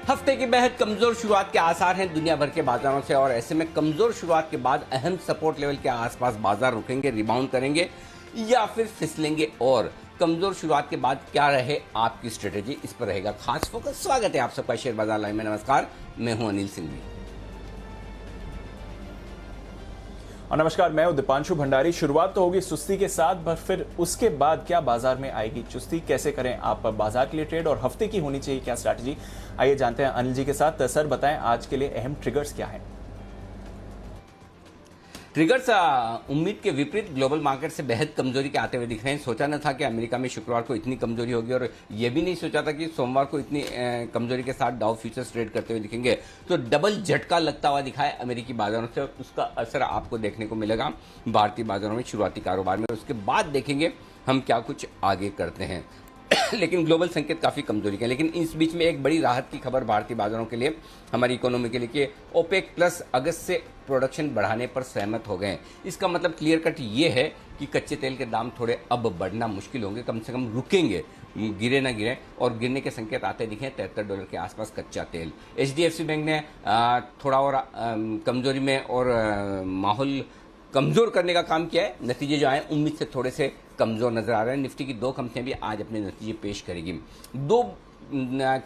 हफ्ते की बेहद कमजोर शुरुआत के आसार हैं दुनिया भर के बाजारों से और ऐसे में कमजोर शुरुआत के बाद अहम सपोर्ट लेवल के आसपास बाजार रुकेंगे, रिबाउंड करेंगे या फिर फिसलेंगे। और कमजोर शुरुआत के बाद क्या रहे आपकी स्ट्रेटेजी, इस पर रहेगा खास फोकस। स्वागत है आप सबका शेयर बाजार लाइव में। नमस्कार, मैं हूं अनिल सिंघवी और नमस्कार, मैं हूं दीपांशु भंडारी। शुरुआत तो होगी सुस्ती के साथ, पर फिर उसके बाद क्या बाजार में आएगी चुस्ती। कैसे करें आप बाजार के लिए ट्रेड और हफ्ते की होनी चाहिए क्या स्ट्रैटेजी, आइए जानते हैं अनिल जी के साथ। सर बताएं आज के लिए अहम ट्रिगर्स क्या हैं। ट्रिगर्स उम्मीद के विपरीत ग्लोबल मार्केट से बेहद कमजोरी के आते हुए दिख रहे हैं। सोचा न था कि अमेरिका में शुक्रवार को इतनी कमजोरी होगी और यह भी नहीं सोचा था कि सोमवार को इतनी कमजोरी के साथ डाउ फ्यूचर्स ट्रेड करते हुए दिखेंगे। तो डबल झटका लगता हुआ दिखा है अमेरिकी बाजारों से और उसका असर आपको देखने को मिलेगा भारतीय बाजारों में शुरुआती कारोबार में। उसके बाद देखेंगे हम क्या कुछ आगे करते हैं। लेकिन ग्लोबल संकेत काफी कमजोरी के हैं। लेकिन इस बीच में एक बड़ी राहत की खबर भारतीय बाजारों के लिए, हमारी इकोनॉमी के लिए कि ओपेक प्लस अगस्त से प्रोडक्शन बढ़ाने पर सहमत हो गए। इसका मतलब क्लियर कट ये है कि कच्चे तेल के दाम थोड़े अब बढ़ना मुश्किल होंगे, कम से कम रुकेंगे, गिरे ना गिरे। और गिरने के संकेत आते दिखे $73 के आसपास कच्चा तेल। HDFC बैंक ने थोड़ा और कमजोरी में और माहौल कमजोर करने का काम किया है। नतीजे जो आए उम्मीद से थोड़े से कमजोर नजर आ रहे हैं। निफ्टी की दो कंपनियां भी आज अपने नतीजे पेश करेगी। दो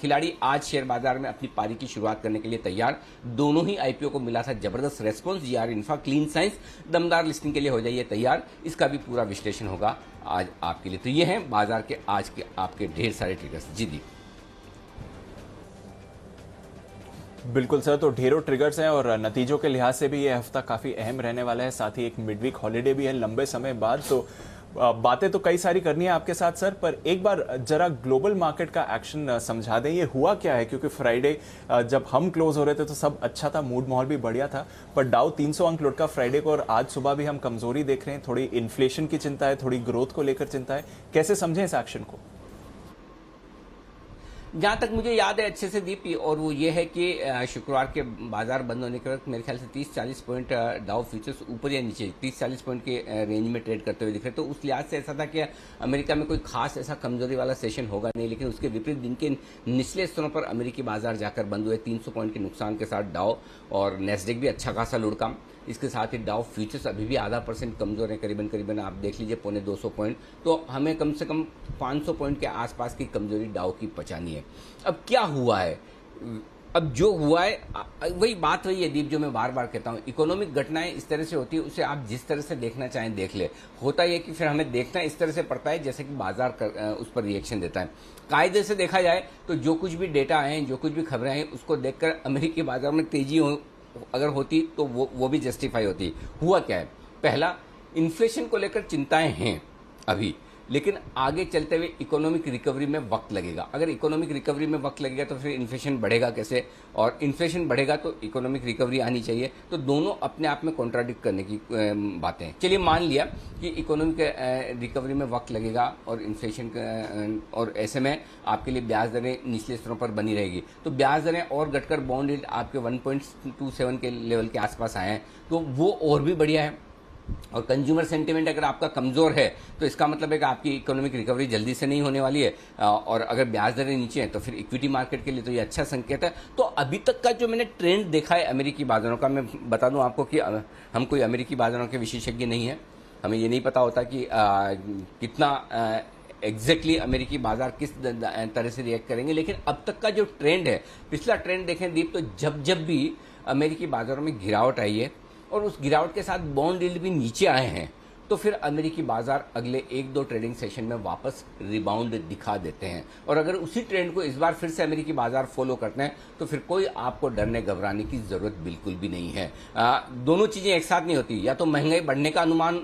खिलाड़ी आज शेयर बाजार में अपनी पारी की शुरुआत करने के लिए तैयार। दोनों ही आईपीओ को मिला था जबरदस्त response. GR infra, clean science दमदार लिस्टिंग के लिए हो जाइए तैयार। इसका भी पूरा विश्लेषण होगा आज आपके लिए। तो ये हैं बाजार के आज के आपके ढेर सारे ट्रिगर्स। जी दी बिल्कुल सर, तो ढेरों ट्रिगर्स हैं और नतीजों के लिहाज से भी ये हफ्ता काफी अहम रहने वाला है। साथ ही एक मिड वीक हॉलीडे भी है लंबे समय बाद। तो बातें तो कई सारी करनी है आपके साथ सर, पर एक बार जरा ग्लोबल मार्केट का एक्शन समझा दें। ये हुआ क्या है, क्योंकि फ्राइडे जब हम क्लोज हो रहे थे तो सब अच्छा था, मूड माहौल भी बढ़िया था, पर डाउ 300 अंक लुढ़का फ्राइडे को और आज सुबह भी हम कमजोरी देख रहे हैं। थोड़ी इन्फ्लेशन की चिंता है, थोड़ी ग्रोथ को लेकर चिंता है। कैसे समझें इस एक्शन को? जहां तक मुझे याद है अच्छे से दीप, और वो ये है कि शुक्रवार के बाजार बंद होने के वक्त मेरे ख्याल से 30-40 पॉइंट डाउ फ्यूचर्स ऊपर या नीचे 30-40 पॉइंट के रेंज में ट्रेड करते हुए दिख रहे। तो उस लिहाज से ऐसा था कि अमेरिका में कोई खास ऐसा कमजोरी वाला सेशन होगा नहीं। लेकिन उसके विपरीत दिन के निचले स्तरों पर अमेरिकी बाजार जाकर बंद हुए 300 पॉइंट के नुकसान के साथ डाउ, और नेस्डेक भी अच्छा खासा लुढ़का। इसके साथ ही डाउ फ्यूचर्स अभी भी ½ % कमजोर है, करीबन आप देख लीजिए 250 पॉइंट। तो हमें कम से कम 500 पॉइंट के आसपास की कमजोरी डाउ की पहचानी है। अब क्या हुआ है, अब जो हुआ है वही बात वही है दीप, जो मैं बार बार कहता हूं, इकोनॉमिक घटनाएं इस तरह से होती है, उसे आप जिस तरह से देखना चाहें देख ले। होता यह कि फिर हमें देखना इस तरह से पड़ता है जैसे कि बाजार उस पर रिएक्शन देता है। कायदे से देखा जाए तो जो कुछ भी डेटा हैं, जो कुछ भी खबरें हैं, उसको देखकर अमेरिकी बाजार में तेजी अगर होती तो वो भी जस्टिफाई होती। हुआ क्या है, पहला, इन्फ्लेशन को लेकर चिंताएं हैं अभी, लेकिन आगे चलते हुए इकोनॉमिक रिकवरी में वक्त लगेगा। अगर इकोनॉमिक रिकवरी में वक्त लगेगा तो फिर इन्फ्लेशन बढ़ेगा कैसे, और इन्फ्लेशन बढ़ेगा तो इकोनॉमिक रिकवरी आनी चाहिए। तो दोनों अपने आप में कॉन्ट्राडिक्ट करने की बातें हैं। चलिए मान लिया कि इकोनॉमिक रिकवरी में वक्त लगेगा और इन्फ्लेशन, और ऐसे में आपके लिए ब्याज दरें निचले स्तरों पर बनी रहेगी। तो ब्याज दरें और घटकर बॉन्ड यील्ड आपके 1.27 के लेवल के आसपास आए हैं, तो वो और भी बढ़िया है। और कंज्यूमर सेंटिमेंट अगर आपका कमजोर है तो इसका मतलब है कि आपकी इकोनॉमिक रिकवरी जल्दी से नहीं होने वाली है। और अगर ब्याज दरें नीचे हैं तो फिर इक्विटी मार्केट के लिए तो ये अच्छा संकेत है। तो अभी तक का जो मैंने ट्रेंड देखा है अमेरिकी बाजारों का, मैं बता दूं आपको कि हम कोई अमेरिकी बाजारों के विशेषज्ञ नहीं है। हमें ये नहीं पता होता कि कितना एग्जैक्टली अमेरिकी बाजार किस तरह से रिएक्ट करेंगे। लेकिन अब तक का जो ट्रेंड है, पिछला ट्रेंड देखें दीप, तो जब भी अमेरिकी बाजारों में गिरावट आई है और उस गिरावट के साथ बॉन्ड यील्ड भी नीचे आए हैं, तो फिर अमेरिकी बाजार अगले 1-2 ट्रेडिंग सेशन में वापस रिबाउंड दिखा देते हैं। और अगर उसी ट्रेंड को इस बार फिर से अमेरिकी बाजार फॉलो करते हैं तो फिर कोई आपको डरने घबराने की जरूरत बिल्कुल भी नहीं है। दोनों चीजें एक साथ नहीं होती। या तो महंगाई बढ़ने का अनुमान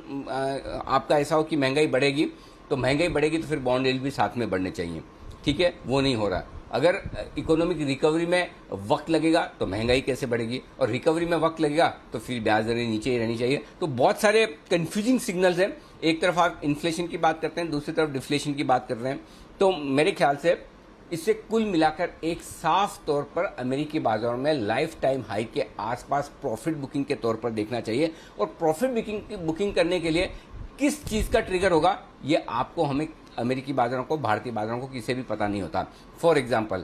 आपका ऐसा हो कि महंगाई बढ़ेगी, तो महंगाई बढ़ेगी तो फिर बॉन्ड यील्ड भी साथ में बढ़ने चाहिए। ठीक है, वो नहीं हो रहा। अगर इकोनॉमिक रिकवरी में वक्त लगेगा तो महंगाई कैसे बढ़ेगी, और रिकवरी में वक्त लगेगा तो फिर ब्याज दरें नीचे ही रहनी चाहिए। तो बहुत सारे कंफ्यूजिंग सिग्नल्स हैं। एक तरफ आप इन्फ्लेशन की बात करते हैं, दूसरी तरफ डिफ्लेशन की बात कर रहे हैं। तो मेरे ख्याल से इससे कुल मिलाकर एक साफ तौर पर अमेरिकी बाजारों में लाइफ टाइम हाई के आसपास प्रॉफिट बुकिंग के तौर पर देखना चाहिए। और प्रॉफिट बुकिंग करने के लिए किस चीज का ट्रिगर होगा, ये आपको, हमें, अमेरिकी बाजारों को, भारतीय बाजारों को किसी भी पता नहीं होता। फॉर एग्जाम्पल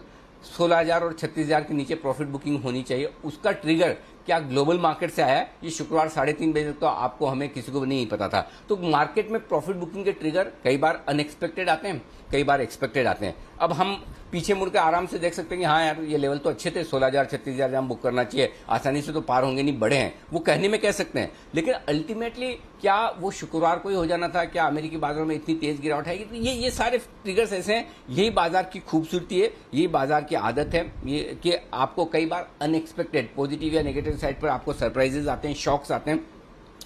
16,000 और 36,000 के नीचे प्रॉफिट बुकिंग होनी चाहिए। उसका ट्रिगर क्या ग्लोबल मार्केट से आया है, ये शुक्रवार 3:30 बजे तक तो आपको हमें किसी को भी नहीं पता था। तो मार्केट में प्रॉफिट बुकिंग के ट्रिगर कई बार अनएक्सपेक्टेड आते हैं, कई बार एक्सपेक्टेड आते हैं। अब हम पीछे मुड़ के आराम से देख सकते हैं कि हाँ यार ये लेवल तो अच्छे थे, 16,000 36,000 जहां बुक करना चाहिए, आसानी से तो पार होंगे नहीं, बड़े हैं, वो कहने में कह सकते हैं। लेकिन अल्टीमेटली क्या वो शुक्रवार को ही हो जाना था? क्या अमेरिकी बाजारों में इतनी तेज गिरावट आएगी? तो ये सारे ट्रिगर्स ऐसे हैं। यही बाजार की खूबसूरती है, यही बाजार की आदत है, ये कि आपको कई बार अनएक्सपेक्टेड पॉजिटिव या नेगेटिव साइड पर आपको सरप्राइजेज आते हैं, शॉक्स आते हैं,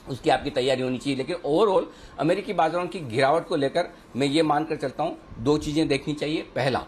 उसकी आपकी तैयारी होनी चाहिए। लेकिन ओवरऑल अमेरिकी बाजारों की गिरावट को लेकर मैं ये मानकर चलता हूं 2 चीजें देखनी चाहिए। पहला,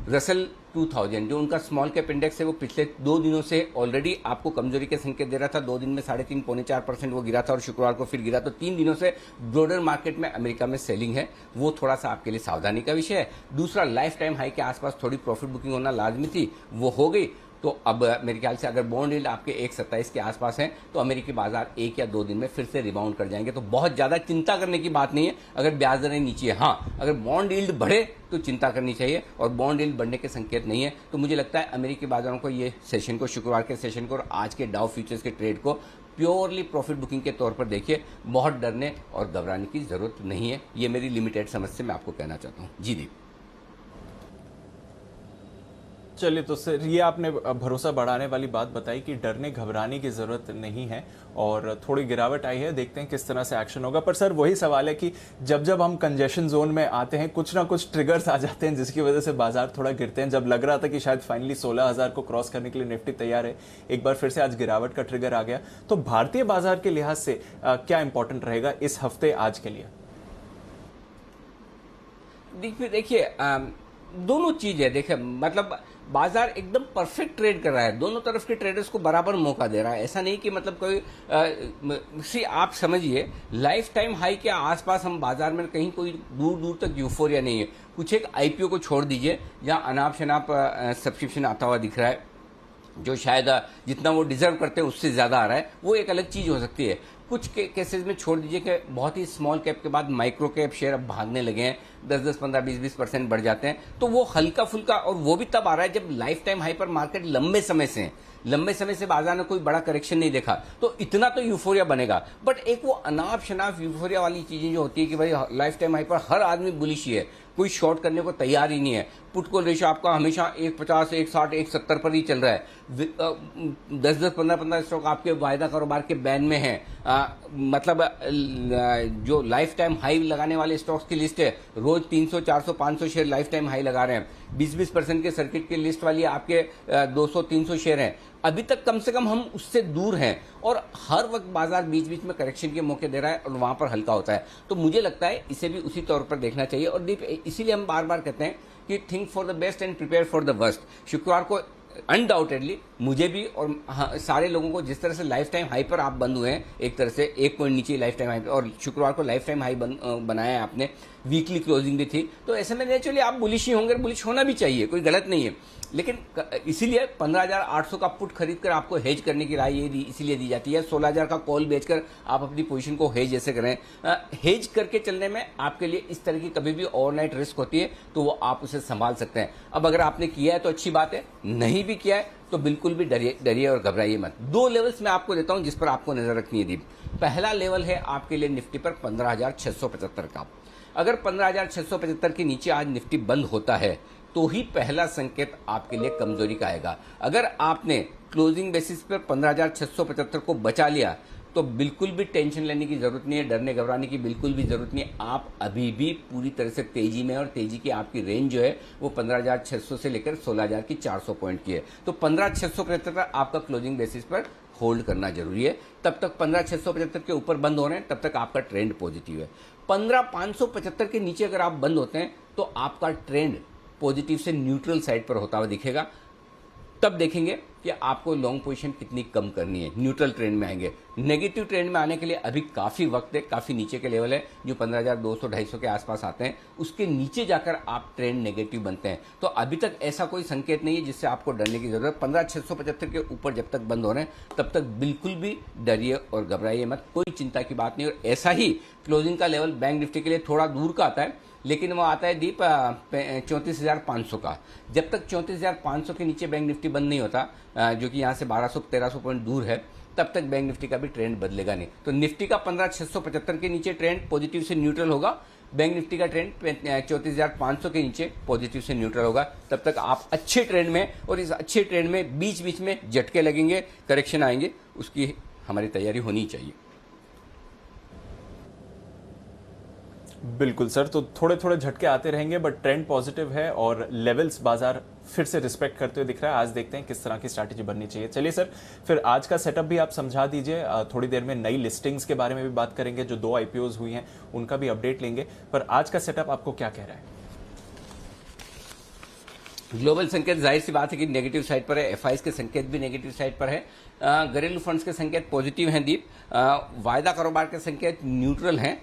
रसल 2000 जो उनका स्मॉल कैप इंडेक्स है वो पिछले 2 दिनों से ऑलरेडी आपको कमजोरी के संकेत दे रहा था। 2 दिन में 3.5 पौने 4% वो गिरा था और शुक्रवार को फिर गिरा। तो 3 दिनों से ब्रॉडर मार्केट में अमेरिका में सेलिंग है, वो थोड़ा सा आपके लिए सावधानी का विषय है। दूसरा, लाइफ टाइम हाई के आसपास थोड़ी प्रॉफिट बुकिंग होना लाजमी थी, वो हो गई। तो अब मेरे ख्याल से अगर बॉन्ड यील्ड आपके 1.27 के आसपास है तो अमेरिकी बाजार 1 या 2 दिन में फिर से रिबाउंड कर जाएंगे। तो बहुत ज्यादा चिंता करने की बात नहीं है अगर ब्याज दरें नीचे है। हाँ, अगर बॉन्ड यील्ड बढ़े तो चिंता करनी चाहिए, और बॉन्ड यील्ड बढ़ने के संकेत नहीं है। तो मुझे लगता है अमेरिकी बाजारों को ये सेशन को, शुक्रवार के सेशन को और आज के डाउ फ्यूचर्स के ट्रेड को प्योरली प्रॉफिट बुकिंग के तौर पर देखिए। बहुत डरने और घबराने की जरूरत नहीं है। ये मेरी लिमिटेड समझ से मैं आपको कहना चाहता हूँ। जी दीप। चलिए, तो सर ये आपने भरोसा बढ़ाने वाली बात बताई कि डरने घबराने की जरूरत नहीं है, और थोड़ी गिरावट आई है, देखते हैं किस तरह से एक्शन होगा। पर सर वही सवाल है कि जब जब हम कंजेशन जोन में आते हैं कुछ ना कुछ ट्रिगर्स आ जाते हैं जिसकी वजह से बाजार थोड़ा गिरते हैं। जब लग रहा था कि शायद फाइनली 16,000 को क्रॉस करने के लिए निफ्टी तैयार है, एक बार फिर से आज गिरावट का ट्रिगर आ गया। तो भारतीय बाजार के लिहाज से क्या इंपॉर्टेंट रहेगा इस हफ्ते आज के लिए? देखिए दोनों चीज है। देखिए मतलब बाजार एकदम परफेक्ट ट्रेड कर रहा है, दोनों तरफ के ट्रेडर्स को बराबर मौका दे रहा है। ऐसा नहीं कि मतलब कोई आप समझिए लाइफ टाइम हाई के आसपास हम बाजार में कहीं कोई दूर दूर तक यूफोरिया नहीं है। कुछ एक आईपीओ को छोड़ दीजिए जहां अनाप शनाप सब्सक्रिप्शन आता हुआ दिख रहा है, जो शायद जितना वो डिजर्व करते हैं उससे ज्यादा आ रहा है, वो एक अलग चीज हो सकती है। कुछ केसेस में छोड़ दीजिए कि बहुत ही स्मॉल कैप के बाद माइक्रो कैप शेयर अब भागने लगे हैं, 10-10, 15, 20% बढ़ जाते हैं। तो वो हल्का फुल्का, और वो भी तब आ रहा है जब लाइफ टाइम हाई पर मार्केट लंबे समय से बाजार में कोई बड़ा करेक्शन नहीं देखा, तो इतना तो यूफोरिया बनेगा। बट एक वो अनाप शनाप यूफोरिया वाली चीजें जो होती है कि भाई लाइफ टाइम हाई पर हर आदमी बुलिश ही है, कोई शॉर्ट करने को तैयार ही नहीं है, पुट कॉल रेशियो आपका हमेशा 1.50, 1.60, 1.70 पर ही चल रहा है, 10-10, 15-15 स्टॉक आपके वायदा कारोबार के बैन में है। मतलब जो लाइफ टाइम हाई लगाने वाले स्टॉक्स की लिस्ट है, रोज 300, 400, 500 शेयर लाइफ टाइम हाई लगा रहे हैं। 20-20% के सर्किट की लिस्ट वाली आपके 200, 300 शेयर हैं। अभी तक कम से कम हम उससे दूर हैं, और हर वक्त बाजार बीच बीच में करेक्शन के मौके दे रहा है और वहां पर हल्का होता है। तो मुझे लगता है इसे भी उसी तौर पर देखना चाहिए। और दीप, इसीलिए हम बार बार कहते हैं कि think for the best and prepare for the worst. शुक्रवार को अनडाउटेडली मुझे भी और सारे लोगों को, जिस तरह से लाइफ टाइम हाई पर आप बंद हुए हैं, एक तरह से 1 पॉइंट नीचे लाइफ टाइम हाई, और शुक्रवार को लाइफ टाइम हाई बनाया है आपने, वीकली क्लोजिंग भी थी, तो ऐसे में नेचुरली आप बुलिश ही होंगे, बुलिश होना भी चाहिए, कोई गलत नहीं है। लेकिन इसीलिए 15,800 का पुट खरीदकर आपको हेज करने की राय इसीलिए दी जाती है। 16,000 का कॉल बेचकर आप अपनी पोजीशन को हेज ऐसे करें। हेज करके चलने में आपके लिए इस तरह की कभी भी ओवरनाइट रिस्क होती है, तो वो आप उसे संभाल सकते हैं। अब अगर आपने किया है तो अच्छी बात है, नहीं भी किया है तो बिल्कुल भी डरिए और घबराइए मत। 2 लेवल्स मैं आपको देता हूं जिस पर आपको नजर रखनी है दीप। पहला लेवल है आपके लिए निफ्टी पर 15,675 का। अगर 15,675 के नीचे आज निफ्टी बंद होता है तो ही पहला संकेत आपके लिए कमजोरी का आएगा। अगर आपने क्लोजिंग बेसिस पर 15,675 को बचा लिया तो बिल्कुल भी टेंशन लेने की जरूरत नहीं है, डरने घबराने की बिल्कुल भी जरूरत नहीं है। आप अभी भी पूरी तरह से तेजी में, और तेजी की आपकी रेंज जो है वो 15,600 से लेकर 16,400 पॉइंट की है। तो 15,675 आपका क्लोजिंग बेसिस पर होल्ड करना जरूरी है। तब तक 15,675 के ऊपर बंद हो रहे हैं तब तक आपका ट्रेंड पॉजिटिव है। 15,575 के नीचे अगर आप बंद होते हैं तो आपका ट्रेंड पॉजिटिव से न्यूट्रल साइड पर होता हुआ दिखेगा। तब देखेंगे कि आपको लॉन्ग पोजीशन कितनी कम करनी है, न्यूट्रल ट्रेंड में आएंगे। नेगेटिव ट्रेंड में आने के लिए अभी काफी वक्त है, काफी नीचे के लेवल है जो 15,200-250 के आसपास आते हैं, उसके नीचे जाकर आप ट्रेंड नेगेटिव बनते हैं। तो अभी तक ऐसा कोई संकेत नहीं है जिससे आपको डरने की जरूरत। 15,675 के ऊपर जब तक बंद हो रहे हैं तब तक बिल्कुल भी डरिए और घबराइए मत, कोई चिंता की बात नहीं। और ऐसा ही क्लोजिंग का लेवल बैंक निफ्टी के लिए थोड़ा दूर का आता है, लेकिन वो आता है दीप 34,500 का। जब तक 34,500 के नीचे बैंक निफ्टी बंद नहीं होता, जो कि यहाँ से 1200-1300 पॉइंट दूर है, तब तक बैंक निफ्टी का भी ट्रेंड बदलेगा नहीं। तो निफ्टी का 15,675 के नीचे ट्रेंड पॉजिटिव से न्यूट्रल होगा, बैंक निफ्टी का ट्रेंड 34,500 के नीचे पॉजिटिव से न्यूट्रल होगा। तब तक आप अच्छे ट्रेंड में, और इस अच्छे ट्रेंड में बीच बीच में झटके लगेंगे, करेक्शन आएंगे, उसकी हमारी तैयारी होनी चाहिए। बिल्कुल सर, तो थोड़े थोड़े झटके आते रहेंगे बट ट्रेंड पॉजिटिव है और लेवल्स बाजार फिर से रिस्पेक्ट करते हुए दिख रहा है। आज देखते हैं किस तरह की स्ट्रैटेजी बननी चाहिए। चलिए सर, फिर आज का सेटअप भी आप समझा दीजिए। थोड़ी देर में नई लिस्टिंग्स के बारे में भी बात करेंगे, जो 2 आईपीओज हुई हैं उनका भी अपडेट लेंगे, पर आज का सेटअप आपको क्या कह रहा है? ग्लोबल संकेत जाहिर सी बात है कि नेगेटिव साइड पर है, एफआईज के संकेत भी नेगेटिव साइड पर है, घरेलू फंड्स के संकेत पॉजिटिव हैं दीप, वायदा कारोबार के संकेत न्यूट्रल हैं,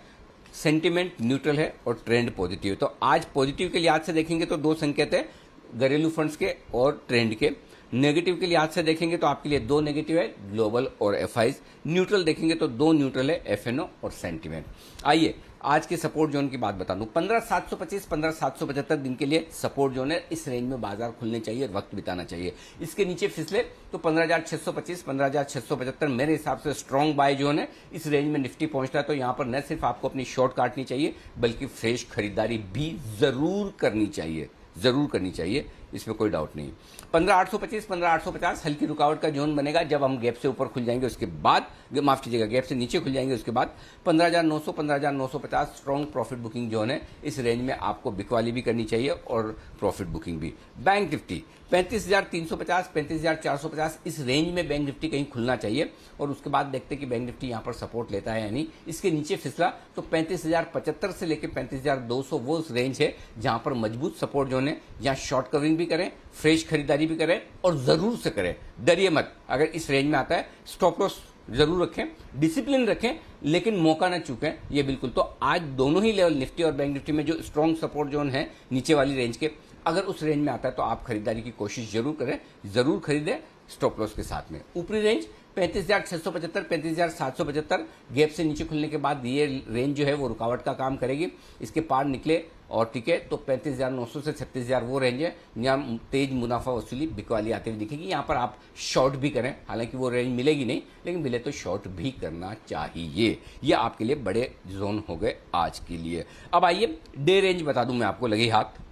सेंटिमेंट न्यूट्रल है और ट्रेंड पॉजिटिव है। तो आज पॉजिटिव के लिहाज से देखेंगे तो 2 संकेत है, घरेलू फंड्स के और ट्रेंड के। नेगेटिव के लिहाज से देखेंगे तो आपके लिए 2 नेगेटिव है, ग्लोबल और एफआईज। न्यूट्रल देखेंगे तो 2 न्यूट्रल है, एफएनओ और सेंटिमेंट। आइए आज के सपोर्ट जोन की बात बता दूं। 15,725 15,775 दिन के लिए सपोर्ट जोन है। इस रेंज में बाजार खुलने चाहिए, वक्त बिताना चाहिए। इसके नीचे फिसले तो 15,625 15,675 मेरे हिसाब से स्ट्रॉन्ग बाय जोन है। इस रेंज में निफ्टी पहुंचता है तो यहां पर न सिर्फ आपको अपनी शॉर्ट काटनी चाहिए, बल्कि फ्रेश खरीदारी भी जरूर करनी चाहिए, जरूर करनी चाहिए, इसमें कोई डाउट नहीं। 15,825 15,850 हल्की रुकावट का जोन बनेगा। जब हम गैप से ऊपर खुल जाएंगे उसके बाद, माफ कीजिएगा, गैप से नीचे खुल जाएंगे उसके बाद 15,900 15,950 स्ट्रॉन्ग प्रॉफिट बुकिंग जोन है। इस रेंज में आपको बिकवाली भी करनी चाहिए और प्रॉफिट बुकिंग भी। बैंक निफ्टी 35,350 35,450 इस रेंज में बैंक निफ्टी कहीं खुलना चाहिए और उसके बाद देखते हैं कि बैंक निफ्टी यहां पर सपोर्ट लेता है या नहीं। इसके नीचे फिसला तो 35,075 से लेकर 35,200 वो उस रेंज है जहां पर मजबूत सपोर्ट जोन है, जहां शॉर्ट कवरिंग भी करें, फ्रेश खरीदारी भी करें और जरूर से करें। डरिए मत, अगर इस रेंज में आता है स्टॉप लॉस जरूर रखें, डिसिप्लिन रखें, लेकिन मौका ना चूकें, ये बिल्कुल। तो आज दोनों ही लेवल निफ्टी और बैंक निफ्टी में जो स्ट्रॉन्ग सपोर्ट जोन है नीचे वाली रेंज के, अगर उस रेंज में आता है तो आप खरीदारी की कोशिश जरूर करें, जरूर खरीदें स्टॉप लॉस के साथ में। ऊपरी रेंज 35,675 35,775 गैप से नीचे खुलने के बाद ये रेंज जो है वो रुकावट का काम करेगी। इसके पार निकले और टिके तो 35,900 से 36,000 वो रेंज है जहाँ तेज मुनाफा वसूली बिकवाली आते हुए दिखेगी। यहाँ पर आप शॉर्ट भी करें, हालांकि वो रेंज मिलेगी नहीं, लेकिन मिले तो शॉर्ट भी करना चाहिए। ये आपके लिए बड़े जोन हो गए आज के लिए। अब आइए डे रेंज बता दूं मैं आपको लगे हाथ।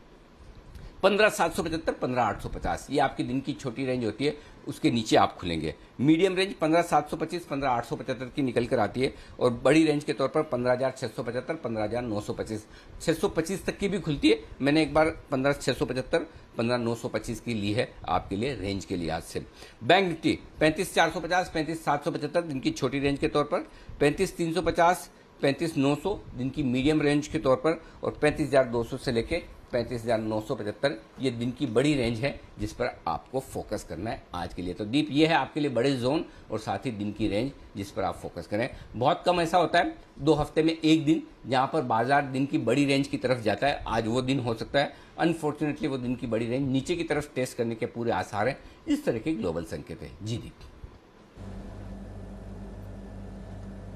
15,775 15,850 ये आपकी दिन की छोटी रेंज होती है, उसके नीचे आप खुलेंगे। मीडियम रेंज 15,725 15,875 की निकल कर आती है और बड़ी रेंज के तौर पर 15,675 15,925 625 तक की भी खुलती है। मैंने एक बार 15,675 15,925 की ली है आपके लिए रेंज के लिहाज से। बैंक निफ्टी 35,450 35,775 दिन की छोटी रेंज के तौर पर, 35,350 35,900 दिन की मीडियम रेंज के तौर पर और 35,200 से लेके 35,975 ये दिन की बड़ी रेंज है जिस पर आपको फोकस करना है आज के लिए। तो दीप ये है आपके लिए बड़े जोन और साथ ही दिन की रेंज जिस पर आप फोकस करें। बहुत कम ऐसा होता है 2 हफ्ते में एक दिन जहां पर बाजार दिन की बड़ी रेंज की तरफ जाता है। आज वो दिन हो सकता है। अनफॉर्चुनेटली वो दिन की बड़ी रेंज नीचे की तरफ टेस्ट करने के पूरे आसार हैं। इस तरह के ग्लोबल संकेत है। जी दीप।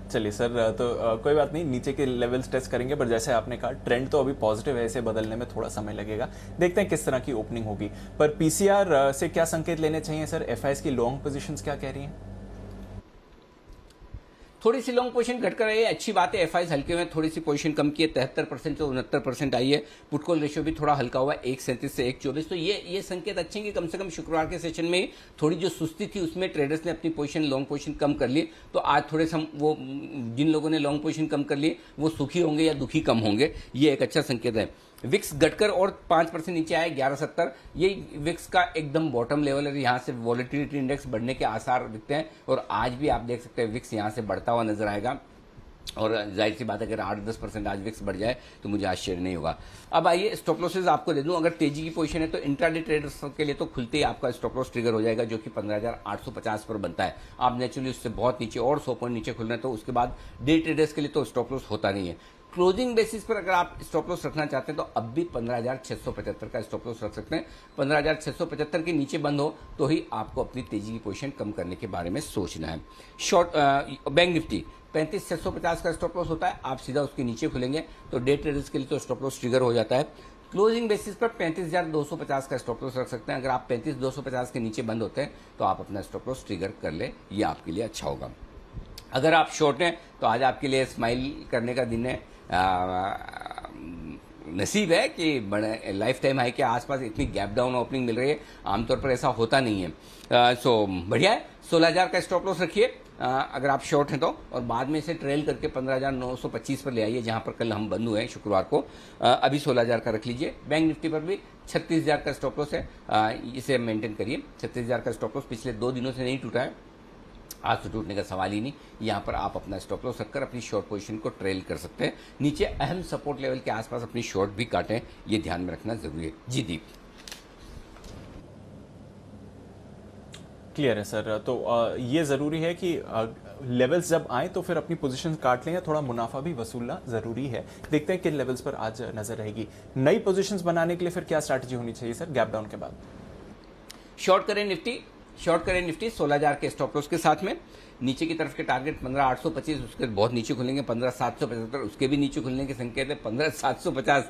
चलिए सर, तो कोई बात नहीं, नीचे के लेवल्स टेस्ट करेंगे, पर जैसे आपने कहा ट्रेंड तो अभी पॉजिटिव है, इसे बदलने में थोड़ा समय लगेगा। देखते हैं किस तरह की ओपनिंग होगी। पर पीसीआर से क्या संकेत लेने चाहिए सर? एफआईएस की लॉन्ग पोजीशंस क्या कह रही हैं? थोड़ी सी लॉन्ग पोजीशन घटकर आई है, अच्छी बात है। एफआईएस हल्के में थोड़ी सी पोजीशन कम की है, 73% से 69% आई है। पुट कॉल रेशियो भी थोड़ा हल्का हुआ है, 1.37 से 1.24। तो ये संकेत अच्छे हैं कि कम से कम शुक्रवार के सेशन में थोड़ी जो सुस्ती थी उसमें ट्रेडर्स ने अपनी पोजीशन लॉन्ग पोजीशन कम कर ली। तो आज थोड़े से वो जिन लोगों ने लॉन्ग पोजीशन कम कर ली वो सुखी होंगे या दुखी कम होंगे, ये एक अच्छा संकेत है। विक्स घटकर और 5% नीचे आया 1170। ये विक्स का एकदम बॉटम लेवल है। यहाँ से वॉलेटिलिटी इंडेक्स बढ़ने के आसार दिखते हैं और आज भी आप देख सकते हैं विक्स यहाँ से बढ़ता हुआ नजर आएगा। और जाहिर सी बात है अगर 8-10% आज विक्स बढ़ जाए तो मुझे आश्चर्य नहीं होगा। अब आइए स्टॉप लॉसेस आपको दे दूं। अगर तेजी की पोजीशन है तो इंट्राडे ट्रेडर्स के लिए तो खुलते ही आपका स्टॉप लॉस ट्रिगर हो जाएगा जो कि 15,850 पर बनता है। आप नेचुरली उससे बहुत नीचे और 100 पॉइंट नीचे खुलना है तो उसके बाद डे ट्रेडर्स के लिए तो स्टॉप लॉस होता नहीं है। क्लोजिंग बेसिस पर अगर आप स्टॉप लॉस रखना चाहते हैं तो अब भी 15,675 का स्टॉप लॉस रख सकते हैं। 15,675 के नीचे बंद हो तो ही आपको अपनी तेजी की पोजीशन कम करने के बारे में सोचना है। शॉर्ट बैंक निफ्टी 35,650 का स्टॉप लॉस होता है, आप सीधा उसके नीचे खुलेंगे तो डे ट्रेडर्स के लिए तो स्टॉप लॉस ट्रिगर हो जाता है। क्लोजिंग बेसिस पर 35,250 का स्टॉप लॉस रख सकते हैं। अगर आप 35,250 के नीचे बंद होते हैं तो आप अपना स्टॉप लॉस ट्रिगर कर ले, ये आपके लिए अच्छा होगा। अगर आप शॉर्ट हैं तो आज आपके लिए स्माइल करने का दिन है। नसीब है कि बड़े लाइफ टाइम हाई के आसपास इतनी गैप डाउन ओपनिंग मिल रही है, आमतौर पर ऐसा होता नहीं है। सो बढ़िया है। 16,000 का स्टॉप लॉस रखिए अगर आप शॉर्ट हैं तो, और बाद में इसे ट्रेल करके 15,925 पर ले आइए जहां पर कल हम बंद हुए हैं शुक्रवार को। अभी 16,000 का रख लीजिए। बैंक निफ्टी पर भी 36,000 का स्टॉप लॉस है, इसे मेंटेन करिए। 36,000 का स्टॉप लॉस पिछले 2 दिनों से नहीं टूटा है, आज तो टूटने का सवाल ही नहीं। यहाँ पर आप अपना स्टॉप लॉस रखकर अपनी शॉर्ट पोजीशन को ट्रेल कर सकते हैं। नीचे अहम सपोर्ट लेवल के आसपास अपनी शॉर्ट भी काटें, ये ध्यान में रखना जरूरी है। जी दीप। क्लियर है सर। तो ये ज़रूरी है कि लेवल्स जब आए तो फिर अपनी पोजीशन काट लें या थोड़ा मुनाफा भी वसूलना ज़रूरी है। देखते हैं किन लेवल्स पर आज नज़र रहेगी। नई पोजीशंस बनाने के लिए फिर क्या स्ट्रैटेजी होनी चाहिए सर गैप डाउन के बाद? शॉर्ट करें निफ्टी 16,000 के स्टॉप लॉस के साथ में। नीचे की तरफ के टारगेट 15,825, उसके बहुत नीचे खुलेंगे 15,775, उसके भी नीचे खुलने के संकेत है 15,750,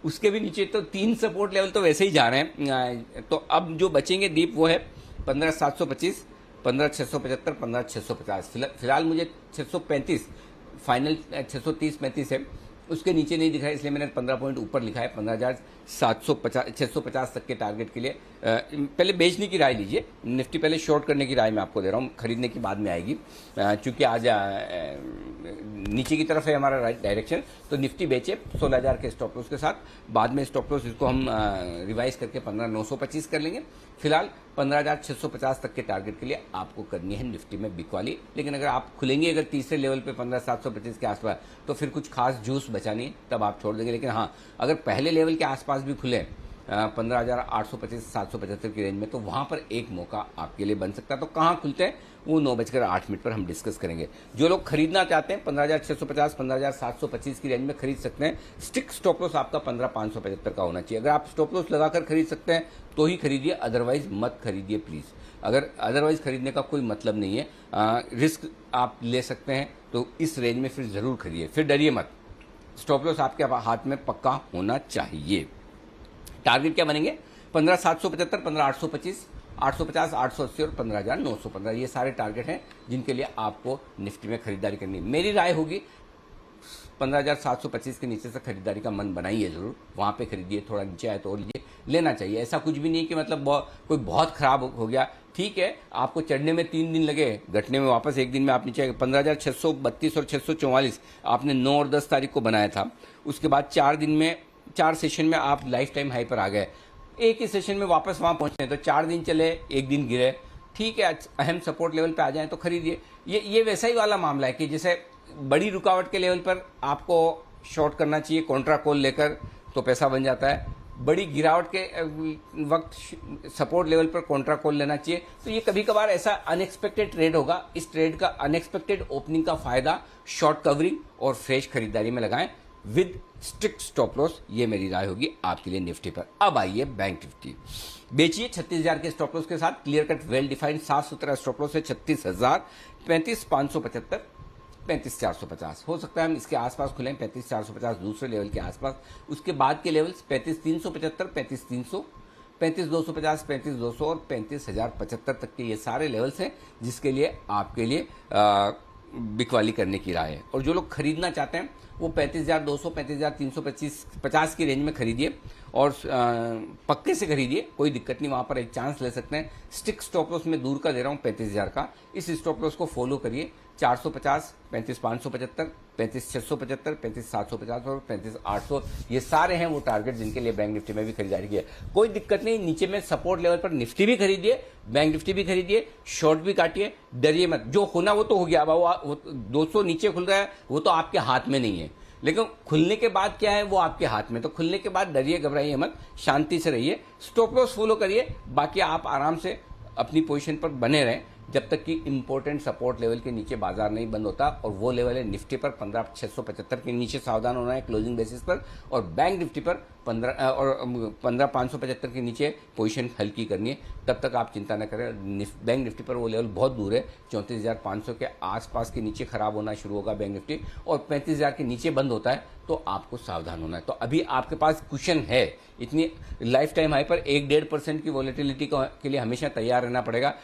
उसके भी नीचे। तो 3 सपोर्ट लेवल तो वैसे ही जा रहे हैं। तो अब जो बचेंगे दीप वो है 15,725, 15,675, 15,650। फिलहाल मुझे 635 फाइनल 630-35 है, उसके नीचे नहीं दिखा है, इसलिए मैंने 15 पॉइंट ऊपर लिखा है 15,650 तक के टारगेट के लिए। पहले बेचने की राय लीजिए निफ्टी, पहले शॉर्ट करने की राय मैं आपको दे रहा हूँ, खरीदने की बाद में आएगी। चूंकि आज नीचे की तरफ है हमारा डायरेक्शन, तो निफ्टी बेचे 16,000 के स्टॉप लॉस के साथ। बाद में स्टॉप लॉस इसको हम रिवाइज करके 15,925 कर लेंगे। फिलहाल 15,650 तक के टारगेट के लिए आपको करनी है निफ्टी में बिकवाली। लेकिन अगर आप खुलेंगे अगर तीसरे लेवल पे 15,725 के आसपास, तो फिर कुछ खास जूस बचा नहीं, तब आप छोड़ देंगे। लेकिन हाँ, अगर पहले लेवल के आसपास भी खुले 15,825-775 की रेंज में, तो वहां पर एक मौका आपके लिए बन सकता है। तो कहाँ खुलते हैं वो 9:08 पर हम डिस्कस करेंगे। जो लोग खरीदना चाहते हैं 15,650, 15,725 की रेंज में खरीद सकते हैं। स्टिक स्टॉप लॉस आपका 15,575 का होना चाहिए। अगर आप स्टॉप लॉस लगाकर खरीद सकते हैं तो ही खरीदिए, अदरवाइज मत खरीदिए प्लीज। अगर अदरवाइज खरीदने का कोई मतलब नहीं है, रिस्क आप ले सकते हैं तो इस रेंज में फिर जरूर खरीदिए, फिर डरिए मत। स्टॉप लॉस आपके हाथ में पक्का होना चाहिए। टारगेट क्या बनेंगे? 15,775, 15,825, 850, 880 और 15,915। ये सारे टारगेट हैं जिनके लिए आपको निफ्टी में खरीदारी करनी है। मेरी राय होगी 15,725 के नीचे से खरीदारी का मन बनाइए जरूर, वहां पे खरीदिए। थोड़ा नीचे आए तो और लीजिए, लेना चाहिए। ऐसा कुछ भी नहीं कि मतलब कोई बहुत खराब हो गया। ठीक है, आपको चढ़ने में 3 दिन लगे, घटने में वापस 1 दिन में आप नीचे 15,632 और 644 आपने 9 और 10 तारीख को बनाया था। उसके बाद 4 दिन में 4 सेशन में आप लाइफ टाइम हाई पर आ गए। एक ही सेशन में वापस वहां पहुंचने, तो 4 दिन चले, 1 दिन गिरे। ठीक है, अहम सपोर्ट लेवल पे आ जाए तो खरीदिए। ये वैसा ही वाला मामला है कि जैसे बड़ी रुकावट के लेवल पर आपको शॉर्ट करना चाहिए कॉन्ट्रा कॉल लेकर, तो पैसा बन जाता है। बड़ी गिरावट के वक्त सपोर्ट लेवल पर कॉन्ट्रा कॉल लेना चाहिए। तो ये कभी कभार ऐसा अनएक्सपेक्टेड ट्रेड होगा। इस ट्रेड का अनएक्सपेक्टेड ओपनिंग का फायदा शॉर्ट कवरिंग और फ्रेश खरीदारी में लगाएं विद स्ट्रिक्ट स्टॉप लॉस। ये मेरी राय होगी आपके लिए निफ्टी पर। अब आइए बैंक निफ्टी। बेचिए 36,000 के स्टॉप लॉस के साथ। क्लियर कट वेल डिफाइंड साफ सुथरा स्टॉप लॉस है 36,000, 35,575, 35,450। हो सकता है हम इसके आसपास खुलें 35,450 दूसरे लेवल के आसपास। उसके बाद के लेवल्स 35,375, 35,300, 35,250, 35,200 और 35,075 तक के ये सारे लेवल्स हैं जिसके लिए आपके लिए बिकवाली करने की राय है। और जो लोग खरीदना चाहते हैं वो 35,200, 35,350 की रेंज में खरीदिए और पक्के से खरीदिए, कोई दिक्कत नहीं। वहां पर एक चांस ले सकते हैं। स्टिक स्टॉप लॉस में दूर का दे रहा हूं 35,000 का। इस स्टॉप लॉस को फॉलो करिए। 450, 35,575, 35,675, 35,750 और 35,800 ये सारे हैं वो टारगेट जिनके लिए बैंक निफ्टी में भी खरीदारी की है। कोई दिक्कत नहीं, नीचे में सपोर्ट लेवल पर निफ्टी भी खरीदिए, बैंक निफ्टी भी खरीदिए, शॉर्ट भी काटिए, डरिए मत। जो होना वो तो हो गया। वो 200 नीचे खुल रहा है वो तो आपके हाथ में नहीं है, लेकिन खुलने के बाद क्या है वो आपके हाथ में। तो खुलने के बाद डरिए घबराइए मत, शांति से रहिए, स्टॉप लॉस फॉलो करिए, बाकी आप आराम से अपनी पोजीशन पर बने रहें। जब तक कि इंपॉर्टेंट सपोर्ट लेवल के नीचे बाजार नहीं बंद होता, और वो लेवल है निफ्टी पर 15,675 के नीचे सावधान होना है क्लोजिंग बेसिस पर, और बैंक निफ्टी पर 15,575 के नीचे पोजीशन हल्की करनी है। तब तक आप चिंता न करें। बैंक निफ्टी पर वो लेवल बहुत दूर है, 34,500 के आसपास के नीचे खराब होना शुरू होगा बैंक निफ्टी, और 35,000 के नीचे बंद होता है तो आपको सावधान होना है। तो अभी आपके पास कुशन है, इतनी लाइफ टाइम हाई पर 1-1.5% की वॉलेटिलिटी के लिए हमेशा तैयार रहना पड़ेगा।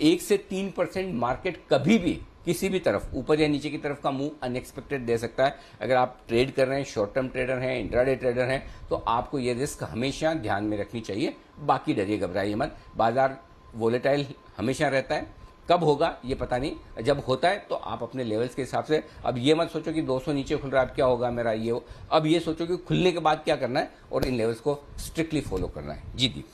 1 से 3% मार्केट कभी भी किसी भी तरफ ऊपर या नीचे की तरफ का मूव अनएक्सपेक्टेड दे सकता है। अगर आप ट्रेड कर रहे हैं, शॉर्ट टर्म ट्रेडर हैं, इंट्राडे ट्रेडर हैं, तो आपको ये रिस्क हमेशा ध्यान में रखनी चाहिए। बाकी डरिए घबराइए मत, बाजार वोलेटाइल हमेशा रहता है, कब होगा ये पता नहीं, जब होता है तो आप अपने लेवल्स के हिसाब से, अब ये मत सोचो कि 200 नीचे खुल रहा है अब क्या होगा मेरा ये, अब ये सोचो कि खुलने के बाद क्या करना है और इन लेवल्स को स्ट्रिक्टली फॉलो करना है। जी दीप।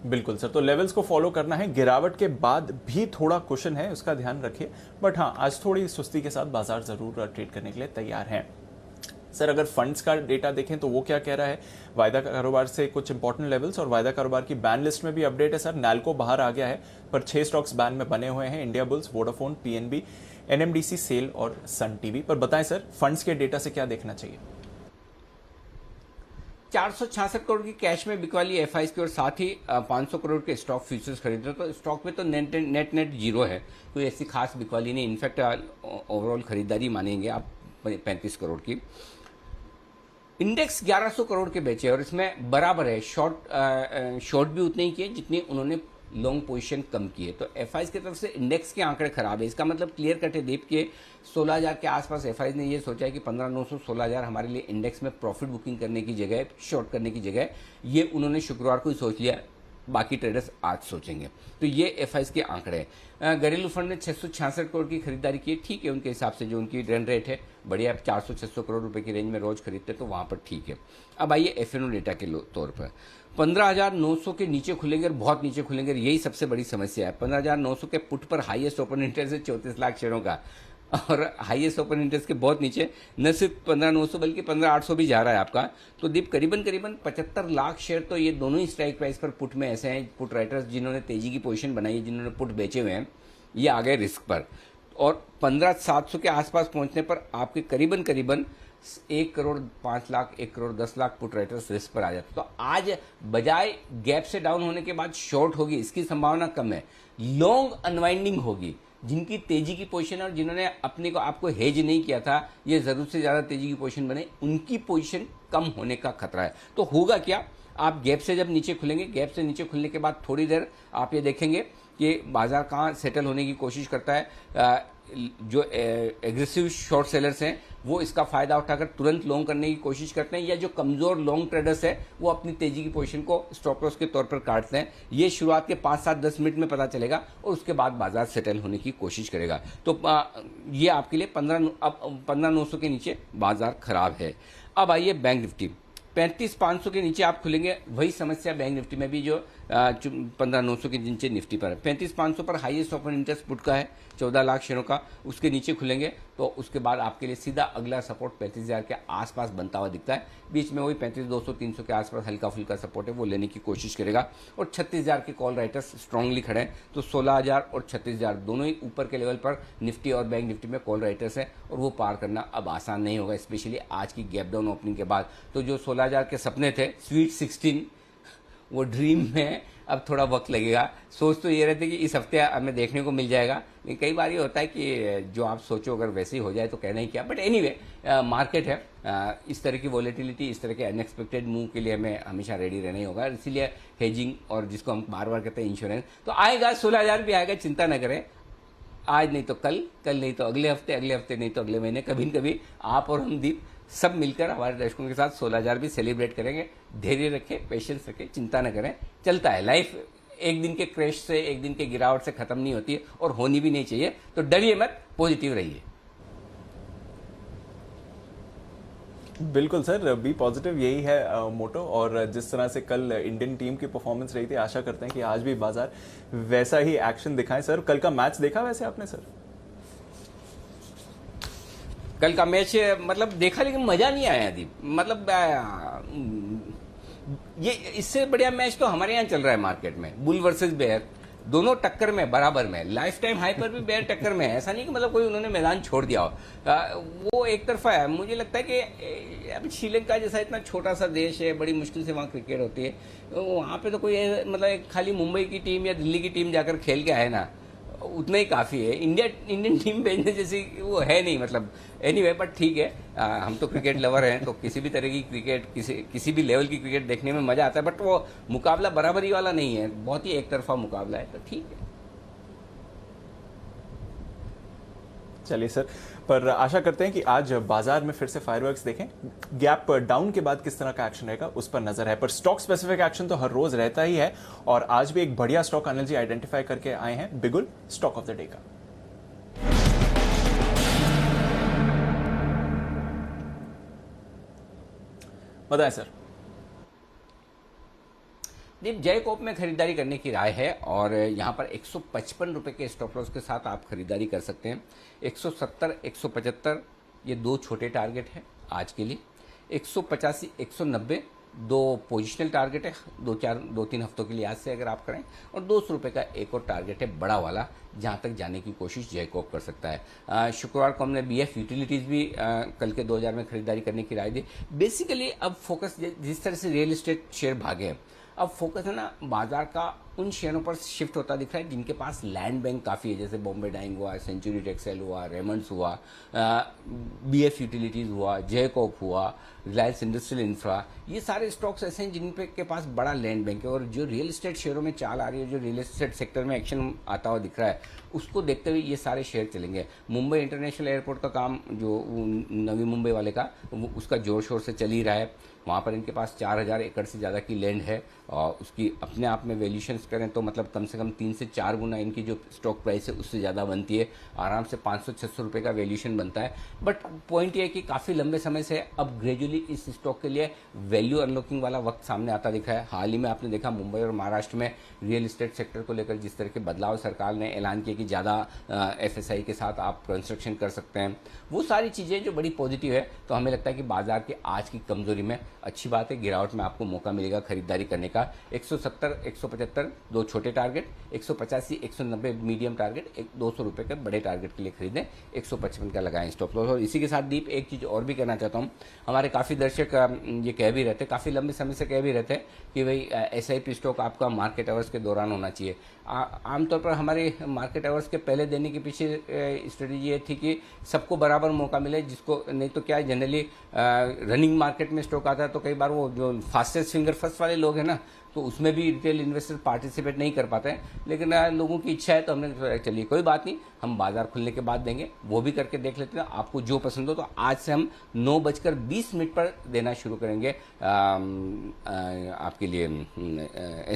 बिल्कुल सर, तो लेवल्स को फॉलो करना है, गिरावट के बाद भी थोड़ा कुशन है, उसका ध्यान रखिए। बट हाँ, आज थोड़ी सुस्ती के साथ बाजार जरूर ट्रेड करने के लिए तैयार है। सर अगर फंड्स का डेटा देखें तो वो क्या कह रहा है, वायदा कारोबार से कुछ इंपॉर्टेंट लेवल्स और वायदा कारोबार की बैन लिस्ट में भी अपडेट है सर। नैल्को बाहर आ गया है, पर 6 स्टॉक्स बैन में बने हुए हैं, India bulls, Vodafone, PNB, NMDC, SAIL और सन टीवी। पर बताएं सर, फंड्स के डेटा से क्या देखना चाहिए? 466 करोड़ की कैश में बिकवाली एफआईज की, और साथ ही 500 करोड़ के स्टॉक फ्यूचर्स खरीदे, तो स्टॉक में तो नेट जीरो है, कोई ऐसी खास बिकवाली नहीं। इनफैक्ट ओवरऑल खरीदारी मानेंगे आप 35 करोड़ की। इंडेक्स 1100 करोड़ के बेचे, और इसमें बराबर है शॉर्ट भी उतने ही किए जितनी उन्होंने लॉन्ग पोजीशन कम की है। तो एफआईज की तरफ से इंडेक्स के आंकड़े खराब है, इसका मतलब क्लियर कट है दीप के 16,000 के आसपास एफआईज ने ये सोचा है कि 15,900 16,000 हमारे लिए इंडेक्स में प्रॉफिट बुकिंग करने की जगह, शॉर्ट करने की जगह, ये उन्होंने शुक्रवार को ही सोच लिया, बाकी ट्रेडर्स आज सोचेंगे। तो ये एफआईज के आंकड़े हैं। घरेलू फंड ने 666 करोड़ की खरीदारी की, ठीक है उनके हिसाब से, जो उनकी रन रेट है बढ़िया, 400-600 करोड़ रुपए की रेंज में रोज खरीदते तो वहां पर ठीक है। अब आइए एफएनओ डेटा के तौर पर 15,900 के नीचे खुलेंगे और बहुत नीचे खुलेंगे, यही सबसे बड़ी समस्या है। 15,900 के पुट पर हाईएस्ट ओपन इंटरेस्ट है 34 लाख शेयरों का, और हाईएस्ट ओपन इंटरेस्ट के बहुत नीचे, न सिर्फ 15,900 बल्कि 15,800 भी जा रहा है आपका। तो दीप करीबन 75 लाख शेयर तो ये दोनों ही स्ट्राइक प्राइस पर पुट में ऐसे हैं, पुट राइटर्स जिन्होंने तेजी की पोजीशन बनाई है, जिन्होंने पुट बेचे हुए हैं, ये आ गए रिस्क पर। और 15,700 के आसपास पहुंचने पर आपके करीबन 1 crore 5 lakh 1 crore 10 lakh put writers risk पर आ जाते। तो आज बजाय गैप से डाउन होने के बाद शॉर्ट होगी, इसकी संभावना कम है, लॉन्ग अनवाइंडिंग होगी। जिनकी तेजी की पोजीशन है और जिन्होंने अपने को आपको हेज नहीं किया था, ये जरूरत से ज्यादा तेजी की पोजीशन बने, उनकी पोजीशन कम होने का खतरा है। तो होगा क्या, आप गैप से जब नीचे खुलेंगे, गैप से नीचे खुलने के बाद थोड़ी देर आप ये देखेंगे कि बाजार कहाँ सेटल होने की कोशिश करता है। जो एग्रेसिव शॉर्ट सेलर्स हैं वो इसका फायदा उठाकर तुरंत लॉन्ग करने की कोशिश करते हैं, या जो कमजोर लॉन्ग ट्रेडर्स हैं वो अपनी तेजी की पोजीशन को स्टॉप लॉस के तौर पर काटते हैं। ये शुरुआत के 5-7-10 मिनट में पता चलेगा, और उसके बाद बाजार सेटल होने की कोशिश करेगा। तो ये आपके लिए 15,900 के नीचे बाजार खराब है। अब आइए बैंक निफ्टी, 35,500 के नीचे आप खुलेंगे, वही समस्या बैंक निफ्टी में भी जो 15,900 के नीचे निफ्टी पर है। 35,500 पर हाईएस्ट ओपन इंटरेस्ट पुट का है 14 लाख शेयरों का, उसके नीचे खुलेंगे तो उसके बाद आपके लिए सीधा अगला सपोर्ट 35,000 के आसपास बनता हुआ दिखता है। बीच में वही 35,200-300 के आसपास हल्का फुल्का सपोर्ट है, वो लेने की कोशिश करेगा। और 36,000 के कॉल राइटर्स स्ट्रांगली खड़े हैं, तो 16,000 और 36,000 दोनों ही ऊपर के लेवल पर निफ्टी और बैंक निफ्टी में कॉल राइटर्स हैं, और वो पार करना अब आसान नहीं होगा, स्पेशली आज की गैप डाउन ओपनिंग के बाद। तो जो 16,000 के सपने थे, स्वीट 16, वो ड्रीम में अब थोड़ा वक्त लगेगा। सोच तो ये रहती कि इस हफ्ते हमें देखने को मिल जाएगा, लेकिन कई बार ये होता है कि जो आप सोचो अगर वैसे ही हो जाए तो कहना ही क्या। बट एनीवे, मार्केट है, इस तरह की वॉलेटिलिटी, इस तरह के अनएक्सपेक्टेड मूव के लिए हमें हमेशा रेडी रहना ही होगा। इसीलिए हेजिंग, और जिसको हम बार बार कहते हैं इंश्योरेंस, तो आएगा, 16,000 भी आएगा, चिंता न करें। आज नहीं तो कल, कल नहीं तो अगले हफ्ते, अगले हफ्ते नहीं तो अगले महीने, कभी न कभी आप और हम दीप सब मिलकर हमारे दर्शकों के साथ 16,000 भी सेलिब्रेट करेंगे। धैर्य रखें, पेशेंस रखें, चिंता न करें, चलता है लाइफ। एक दिन के क्रैश से, एक दिन के गिरावट से खत्म नहीं होती है, और होनी भी नहीं चाहिए। तो डरिए मत, पॉजिटिव रहिए। बिल्कुल सर, बी पॉजिटिव, यही है मोटो। और जिस तरह से कल इंडियन टीम की परफॉर्मेंस रही थी, आशा करते हैं कि आज भी बाजार वैसा ही एक्शन दिखाए। सर कल का मैच देखा वैसे आपने? सर कल का मैच मतलब देखा, लेकिन मजा नहीं आया दीप। मतलब ये इससे बढ़िया मैच तो हमारे यहाँ चल रहा है मार्केट में, बुल वर्सेस बेयर, दोनों टक्कर में बराबर में, लाइफ टाइम हाई पर भी बेयर टक्कर में है। ऐसा नहीं कि मतलब कोई उन्होंने मैदान छोड़ दिया हो, वो एक तरफा है। मुझे लगता है कि अब श्रीलंका जैसा इतना छोटा सा देश है, बड़ी मुश्किल से वहाँ क्रिकेट होती है, वहाँ पे तो कोई मतलब खाली मुंबई की टीम या दिल्ली की टीम जाकर खेल के आए ना, उतना ही काफ़ी है। इंडियन टीम भेजने जैसी वो है नहीं, मतलब एनीवे, बट ठीक है, हम तो क्रिकेट लवर हैं, तो किसी भी तरह की क्रिकेट, किसी भी लेवल की क्रिकेट देखने में मजा आता है, बट वो मुकाबला बराबरी वाला नहीं है, बहुत ही एक तरफा मुकाबला है, तो ठीक है। चलिए सर, पर आशा करते हैं कि आज बाजार में फिर से फायरवर्क्स देखें। गैप डाउन के बाद किस तरह का एक्शन रहेगा उस पर नजर है, पर स्टॉक स्पेसिफिक एक्शन तो हर रोज रहता ही है, और आज भी एक बढ़िया स्टॉक एनालिस्ट आइडेंटिफाई करके आए हैं बिगुल स्टॉक ऑफ द डे का। बताएं सर। दीप, जय कोप में खरीदारी करने की राय है, और यहाँ पर 155 रुपए के स्टॉप लॉस के साथ आप खरीदारी कर सकते हैं। 170, 175 ये दो छोटे टारगेट हैं आज के लिए। 185, 190 दो पोजिशनल टारगेट है, दो तीन हफ्तों के लिए आज से अगर आप करें, और 200 रुपये का एक और टारगेट है बड़ा वाला, जहाँ तक जाने की कोशिश जय कोप कर सकता है। शुक्रवार को हमने बीएफ यूटिलिटीज़ भी कल के 2000 में खरीदारी करने की राय दी। बेसिकली अब फोकस जिस तरह से रियल एस्टेट शेयर भागे हैं, अब फोकस है ना बाजार का उन शेयरों पर शिफ्ट होता दिख रहा है जिनके पास लैंड बैंक काफ़ी है, जैसे बॉम्बे डाइंग हुआ, सेंचुरी टेक्सटाइल हुआ, रेमंड्स हुआ, बीएफ यूटिलिटीज़ हुआ, जय कोप हुआ, रिलायंस इंडस्ट्रियल इंफ्रा, ये सारे स्टॉक्स ऐसे हैं जिन पे के पास बड़ा लैंड बैंक है। और जो रियल एस्टेट शेयरों में चाल आ रही है, जो रियल एस्टेट सेक्टर में एक्शन आता हुआ दिख रहा है, उसको देखते हुए ये सारे शेयर चलेंगे। मुंबई इंटरनेशनल एयरपोर्ट का काम, जो नवी मुंबई वाले का, उसका जोर शोर से चल ही रहा है। वहाँ पर इनके पास 4000 एकड़ से ज़्यादा की लैंड है, और उसकी अपने आप में वैल्यूशंस करें तो मतलब कम से कम 3 से 4 गुना इनकी जो स्टॉक प्राइस है उससे ज़्यादा बनती है। आराम से 500-600 रुपये का वैल्यूशन बनता है। बट पॉइंट ये है कि काफ़ी लंबे समय से अब ग्रेजुअली इस स्टॉक के लिए वैल्यू अनलॉकिंग वाला वक्त सामने आता दिखा है। हाल ही में आपने देखा मुंबई और महाराष्ट्र में रियल एस्टेट सेक्टर को लेकर जिस तरह के बदलाव सरकार ने ऐलान किया कि ज़्यादा FSI के साथ आप कंस्ट्रक्शन कर सकते हैं, वो सारी चीज़ें जो बड़ी पॉजिटिव है, तो हमें लगता है कि बाजार के आज की कमजोरी में अच्छी बात है, गिरावट में आपको मौका मिलेगा खरीदारी करने का। 170, 175 दो छोटे टारगेट, 185, 190 मीडियम टारगेट, 200 रुपये के बड़े टारगेट के लिए खरीदें, 155 का लगाएं स्टॉप लॉस। और इसी के साथ दीप एक चीज़ और भी कहना चाहता हूँ, हमारे काफ़ी दर्शक ये कह भी रहते, काफ़ी लंबे समय से कह भी रहते हैं कि भाई SIP स्टॉक आपका मार्केट आवर्स के दौरान होना चाहिए। आमतौर पर हमारे मार्केट आवर्स के पहले देने के पीछे स्ट्रेटेजी ये थी कि सबको बराबर मौका मिले, जिसको नहीं तो क्या है, जनरली रनिंग मार्केट में स्टॉक आता है तो कई बार वो जो फास्टेस्ट फिंगर फर्स्ट वाले लोग हैं ना, तो उसमें भी रिटेल इन्वेस्टर पार्टिसिपेट नहीं कर पाते हैं। लेकिन लोगों की इच्छा है तो हमने सोचा चलिए कोई बात नहीं, हम बाजार खुलने के बाद देंगे, वो भी करके देख लेते हैं। आपको जो पसंद हो तो आज से हम 9:20 पर देना शुरू करेंगे आपके लिए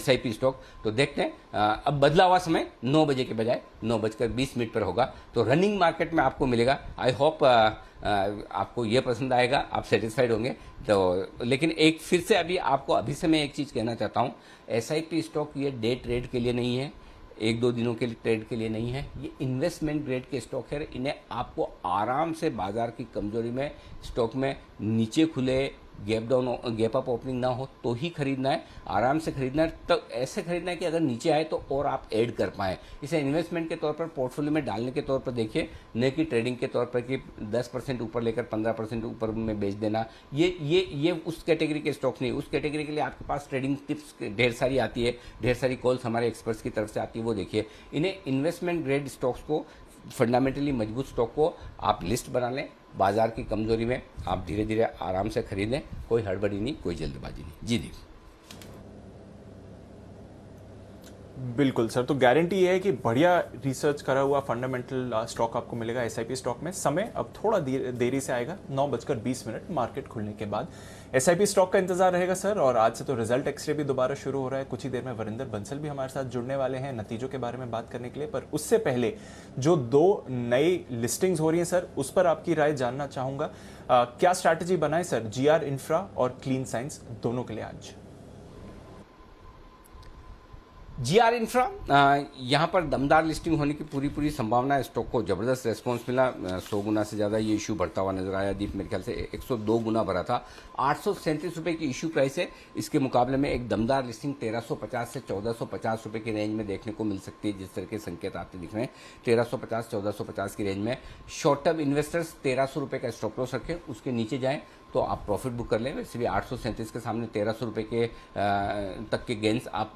SIP स्टॉक। तो देखते हैं, अब बदला हुआ समय 9 बजे के बजाय 9:20 पर होगा, तो रनिंग मार्केट में आपको मिलेगा। आई होप आपको ये पसंद आएगा, आप सेटिस्फाइड होंगे। तो लेकिन एक फिर से अभी से मैं एक चीज़ कहना चाहता हूँ, SIP स्टॉक ये डे ट्रेड के लिए नहीं है, 1-2 दिनों के ट्रेड के लिए नहीं है, ये इन्वेस्टमेंट ग्रेड के स्टॉक है। इन्हें आपको आराम से बाजार की कमजोरी में स्टॉक में नीचे खुले, गैप अप ओपनिंग ना हो तो ही खरीदना है, आराम से खरीदना है। तो ऐसे खरीदना है कि अगर नीचे आए तो और आप ऐड कर पाएँ। इसे इन्वेस्टमेंट के तौर पर, पोर्टफोलियो में डालने के तौर पर देखिए, न कि ट्रेडिंग के तौर पर कि 10% ऊपर लेकर 15% ऊपर में बेच देना। ये उस कैटेगरी के स्टॉक नहीं। उस कैटेगरी के लिए आपके पास ट्रेडिंग टिप्स ढेर सारी आती है, ढेर सारी कॉल्स हमारे एक्सपर्ट्स की तरफ से आती है, वो देखिए। इन्हें इन्वेस्टमेंट ग्रेड स्टॉक्स को, फंडामेंटली मजबूत स्टॉक को आप लिस्ट बना लें। बाजार की कमजोरी में आप धीरे धीरे आराम से खरीदें, कोई हड़बड़ी नहीं, कोई जल्दबाजी नहीं। जी दीप। बिल्कुल सर, तो गारंटी ये है कि बढ़िया रिसर्च करा हुआ फंडामेंटल स्टॉक आपको मिलेगा SIP स्टॉक में। समय अब थोड़ा देरी से आएगा, 9:20 मार्केट खुलने के बाद। SIP स्टॉक का इंतजार रहेगा सर। और आज से तो रिजल्ट एक्सरे भी दोबारा शुरू हो रहा है, कुछ ही देर में वरिंदर बंसल भी हमारे साथ जुड़ने वाले हैं नतीजों के बारे में बात करने के लिए। पर उससे पहले जो 2 नई लिस्टिंग्स हो रही हैं सर, उस पर आपकी राय जानना चाहूंगा। क्या स्ट्रैटेजी बनाए सर GR इंफ्रा और क्लीन साइंस दोनों के लिए आज? जीआर इंफ्रा यहाँ पर दमदार लिस्टिंग होने की पूरी संभावना है। स्टॉक को जबरदस्त रेस्पॉन्स मिला, 100 गुना से ज़्यादा ये इशू बढ़ता हुआ नजर आया। दीप मेरे ख्याल से 102 गुना भरा था। 837 रुपये की इशू प्राइस है। इसके मुकाबले में एक दमदार लिस्टिंग 1350 से 1450 रुपये की रेंज में देखने को मिल सकती है। जिस तरह के संकेत आते दिख रहे हैं 1350 1450 की रेंज में। शॉर्ट टर्म इन्वेस्टर्स 1300 रुपये का स्टॉप लॉस रखें, उसके नीचे जाएं तो आप प्रॉफिट बुक कर लें। वैसे भी 837 के सामने 1300 रुपये के तक के गेंस आप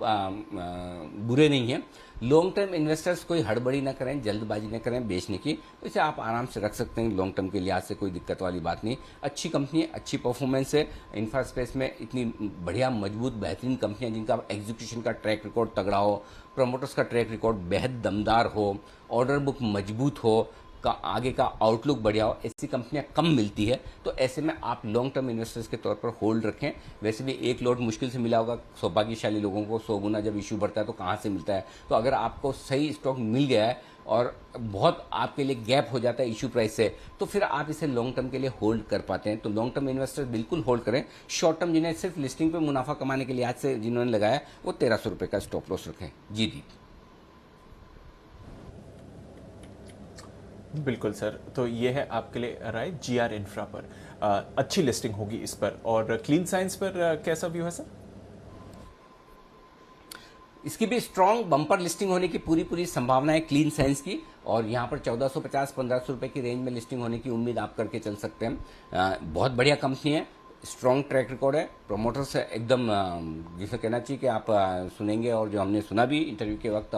बुरे नहीं हैं। लॉन्ग टर्म इन्वेस्टर्स कोई हड़बड़ी ना करें, जल्दबाजी ना करें बेचने की, तो इसे आप आराम से रख सकते हैं। लॉन्ग टर्म के लिहाज से कोई दिक्कत वाली बात नहीं। अच्छी कंपनी है, अच्छी परफॉर्मेंस है। इंफ्रा स्पेस में इतनी बढ़िया मजबूत बेहतरीन कंपनियां जिनका एग्जीक्यूशन का ट्रैक रिकॉर्ड तगड़ा हो, प्रमोटर्स का ट्रैक रिकॉर्ड बेहद दमदार हो, ऑर्डर बुक मजबूत हो, का आगे का आउटलुक बढ़िया हो, ऐसी कंपनियां कम मिलती है। तो ऐसे में आप लॉन्ग टर्म इन्वेस्टर्स के तौर पर होल्ड रखें। वैसे भी एक लॉट मुश्किल से मिला होगा सौभाग्यशाली लोगों को। 100 गुना जब इशू बढ़ता है तो कहाँ से मिलता है। तो अगर आपको सही स्टॉक मिल गया है और बहुत आपके लिए गैप हो जाता है इशू प्राइस से, तो फिर आप इसे लॉन्ग टर्म के लिए होल्ड कर पाते हैं। तो लॉन्ग टर्म इन्वेस्टर्स बिल्कुल होल्ड करें। शॉर्ट टर्म जिन्हें सिर्फ लिस्टिंग पे मुनाफा कमाने के लिए आज से जिन्होंने लगाया, वो 1300 रुपये का स्टॉप लॉस रखें। जी दीप। बिल्कुल सर, तो ये है आपके लिए राय जीआर इंफ्रा पर। अच्छी लिस्टिंग होगी इस पर। और क्लीन साइंस पर कैसा व्यू है सर? इसकी भी स्ट्रॉन्ग बम्पर लिस्टिंग होने की पूरी संभावना है क्लीन साइंस की। और यहाँ पर 1450-1500 रुपए की रेंज में लिस्टिंग होने की उम्मीद आप करके चल सकते हैं। बहुत बढ़िया कंपनी है, स्ट्रॉन्ग ट्रैक रिकॉर्ड है। प्रोमोटर्स एकदम जिसे कहना चाहिए कि आप सुनेंगे, और जो हमने सुना भी इंटरव्यू के वक्त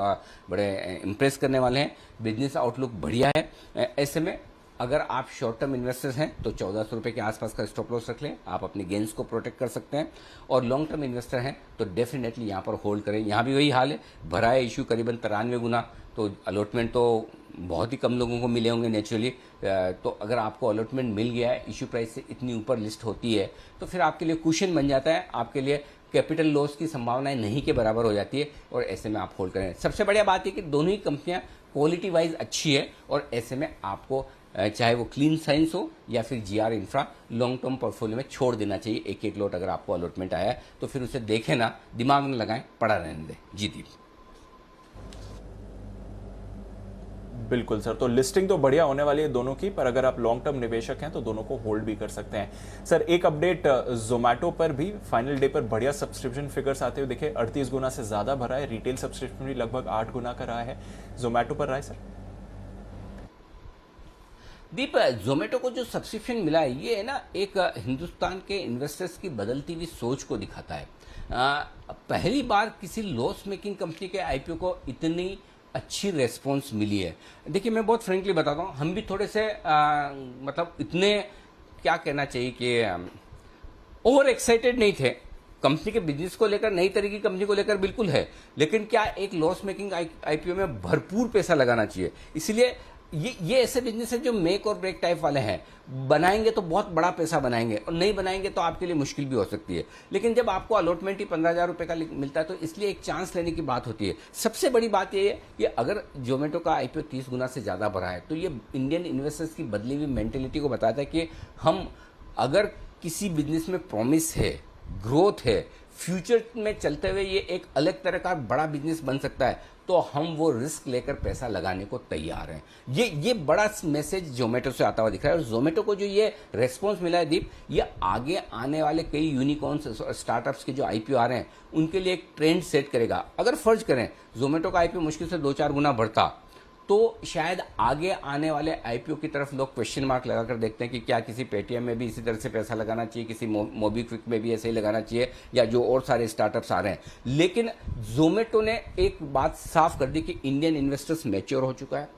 बड़े इम्प्रेस करने वाले हैं। बिजनेस आउटलुक बढ़िया है। ऐसे में अगर आप शॉर्ट टर्म इन्वेस्टर्स हैं तो 1400 रुपये के आसपास का स्टॉप लॉस रख लें, आप अपने गेंस को प्रोटेक्ट कर सकते हैं। और लॉन्ग टर्म इन्वेस्टर हैं तो डेफिनेटली यहाँ पर होल्ड करें। यहाँ भी वही हाल है, भरा है इशू करीबन 93 गुना, तो अलॉटमेंट तो बहुत ही कम लोगों को मिले होंगे नेचुरली। तो अगर आपको अलॉटमेंट मिल गया है, इशू प्राइस से इतनी ऊपर लिस्ट होती है, तो फिर आपके लिए कुशन बन जाता है, आपके लिए कैपिटल लॉस की संभावनाएं नहीं के बराबर हो जाती है। और ऐसे में आप होल्ड करें। सबसे बढ़िया बात है कि दोनों ही कंपनियां क्वालिटी वाइज अच्छी है, और ऐसे में आपको चाहे वो क्लीन साइंस हो या फिर GR infra, long term portfolio में छोड़ देना चाहिए। एक एक लॉट अगर आपको अलॉटमेंट आया है तो फिर उसे देखें ना, दिमाग में लगाएं, पड़ा रहने दें। जी दीप। बिल्कुल सर, तो लिस्टिंग तो बढ़िया होने वाली है दोनों की, पर अगर आप लॉन्ग टर्म निवेशक हैं तो दोनों को होल्ड भी कर सकते हैं। सर एक अपडेट, जोमैटो पर भी फाइनल डे पर बढ़िया सब्सक्रिप्शन फिगर्स आते हुए दिखे। 38 गुना से ज्यादा भरा है। रिटेल सब्सक्रिप्शन भी लगभग 8 गुना का रहा है। जोमैटो पर राय सर? दीप, जोमेटो को जो सब्सक्रिप्शन मिला है, ये है ना एक हिंदुस्तान के इन्वेस्टर्स की बदलती हुई सोच को दिखाता है। पहली बार किसी लॉस मेकिंग कंपनी के आईपीओ को इतनी अच्छी रेस्पॉन्स मिली है। देखिए मैं बहुत फ्रेंकली बताता हूँ, हम भी थोड़े से मतलब इतने क्या कहना चाहिए कि ओवर एक्साइटेड नहीं थे कंपनी के बिजनेस को लेकर। नई तरह की कंपनी को लेकर बिल्कुल है, लेकिन क्या एक लॉस मेकिंग आईपीओ में भरपूर पैसा लगाना चाहिए। इसलिए ये ऐसे बिजनेस है जो मेक और ब्रेक टाइप वाले हैं। बनाएंगे तो बहुत बड़ा पैसा बनाएंगे, और नहीं बनाएंगे तो आपके लिए मुश्किल भी हो सकती है। लेकिन जब आपको अलॉटमेंट ही 15,000 रुपये का मिलता है तो इसलिए एक चांस लेने की बात होती है। सबसे बड़ी बात यह है कि अगर जोमेटो का आईपीओ 30 गुना से ज़्यादा बढ़ा है तो ये इंडियन इन्वेस्टर्स की बदली हुई मेंटेलिटी को बताता है कि हम अगर किसी बिजनेस में प्रॉमिस है, ग्रोथ है, फ्यूचर में चलते हुए ये एक अलग तरह का बड़ा बिजनेस बन सकता है, तो हम वो रिस्क लेकर पैसा लगाने को तैयार हैं। ये बड़ा मैसेज जोमेटो से आता हुआ दिख रहा है। और जोमेटो को जो ये रेस्पॉन्स मिला है दीप, ये आगे आने वाले कई यूनिकॉर्न्स स्टार्टअप्स के जो आईपीओ आ रहे हैं उनके लिए एक ट्रेंड सेट करेगा। अगर फर्ज करें जोमेटो का आईपीओ मुश्किल से 2-4 गुना बढ़ता, तो शायद आगे आने वाले आईपीओ की तरफ लोग क्वेश्चन मार्क लगाकर देखते हैं कि क्या किसी पेटीएम में भी इसी तरह से पैसा लगाना चाहिए, किसी मोबीक्विक में भी ऐसे ही लगाना चाहिए, या जो और सारे स्टार्टअप्स आ रहे हैं। लेकिन जोमेटो ने एक बात साफ कर दी कि इंडियन इन्वेस्टर्स मैच्योर हो चुका है,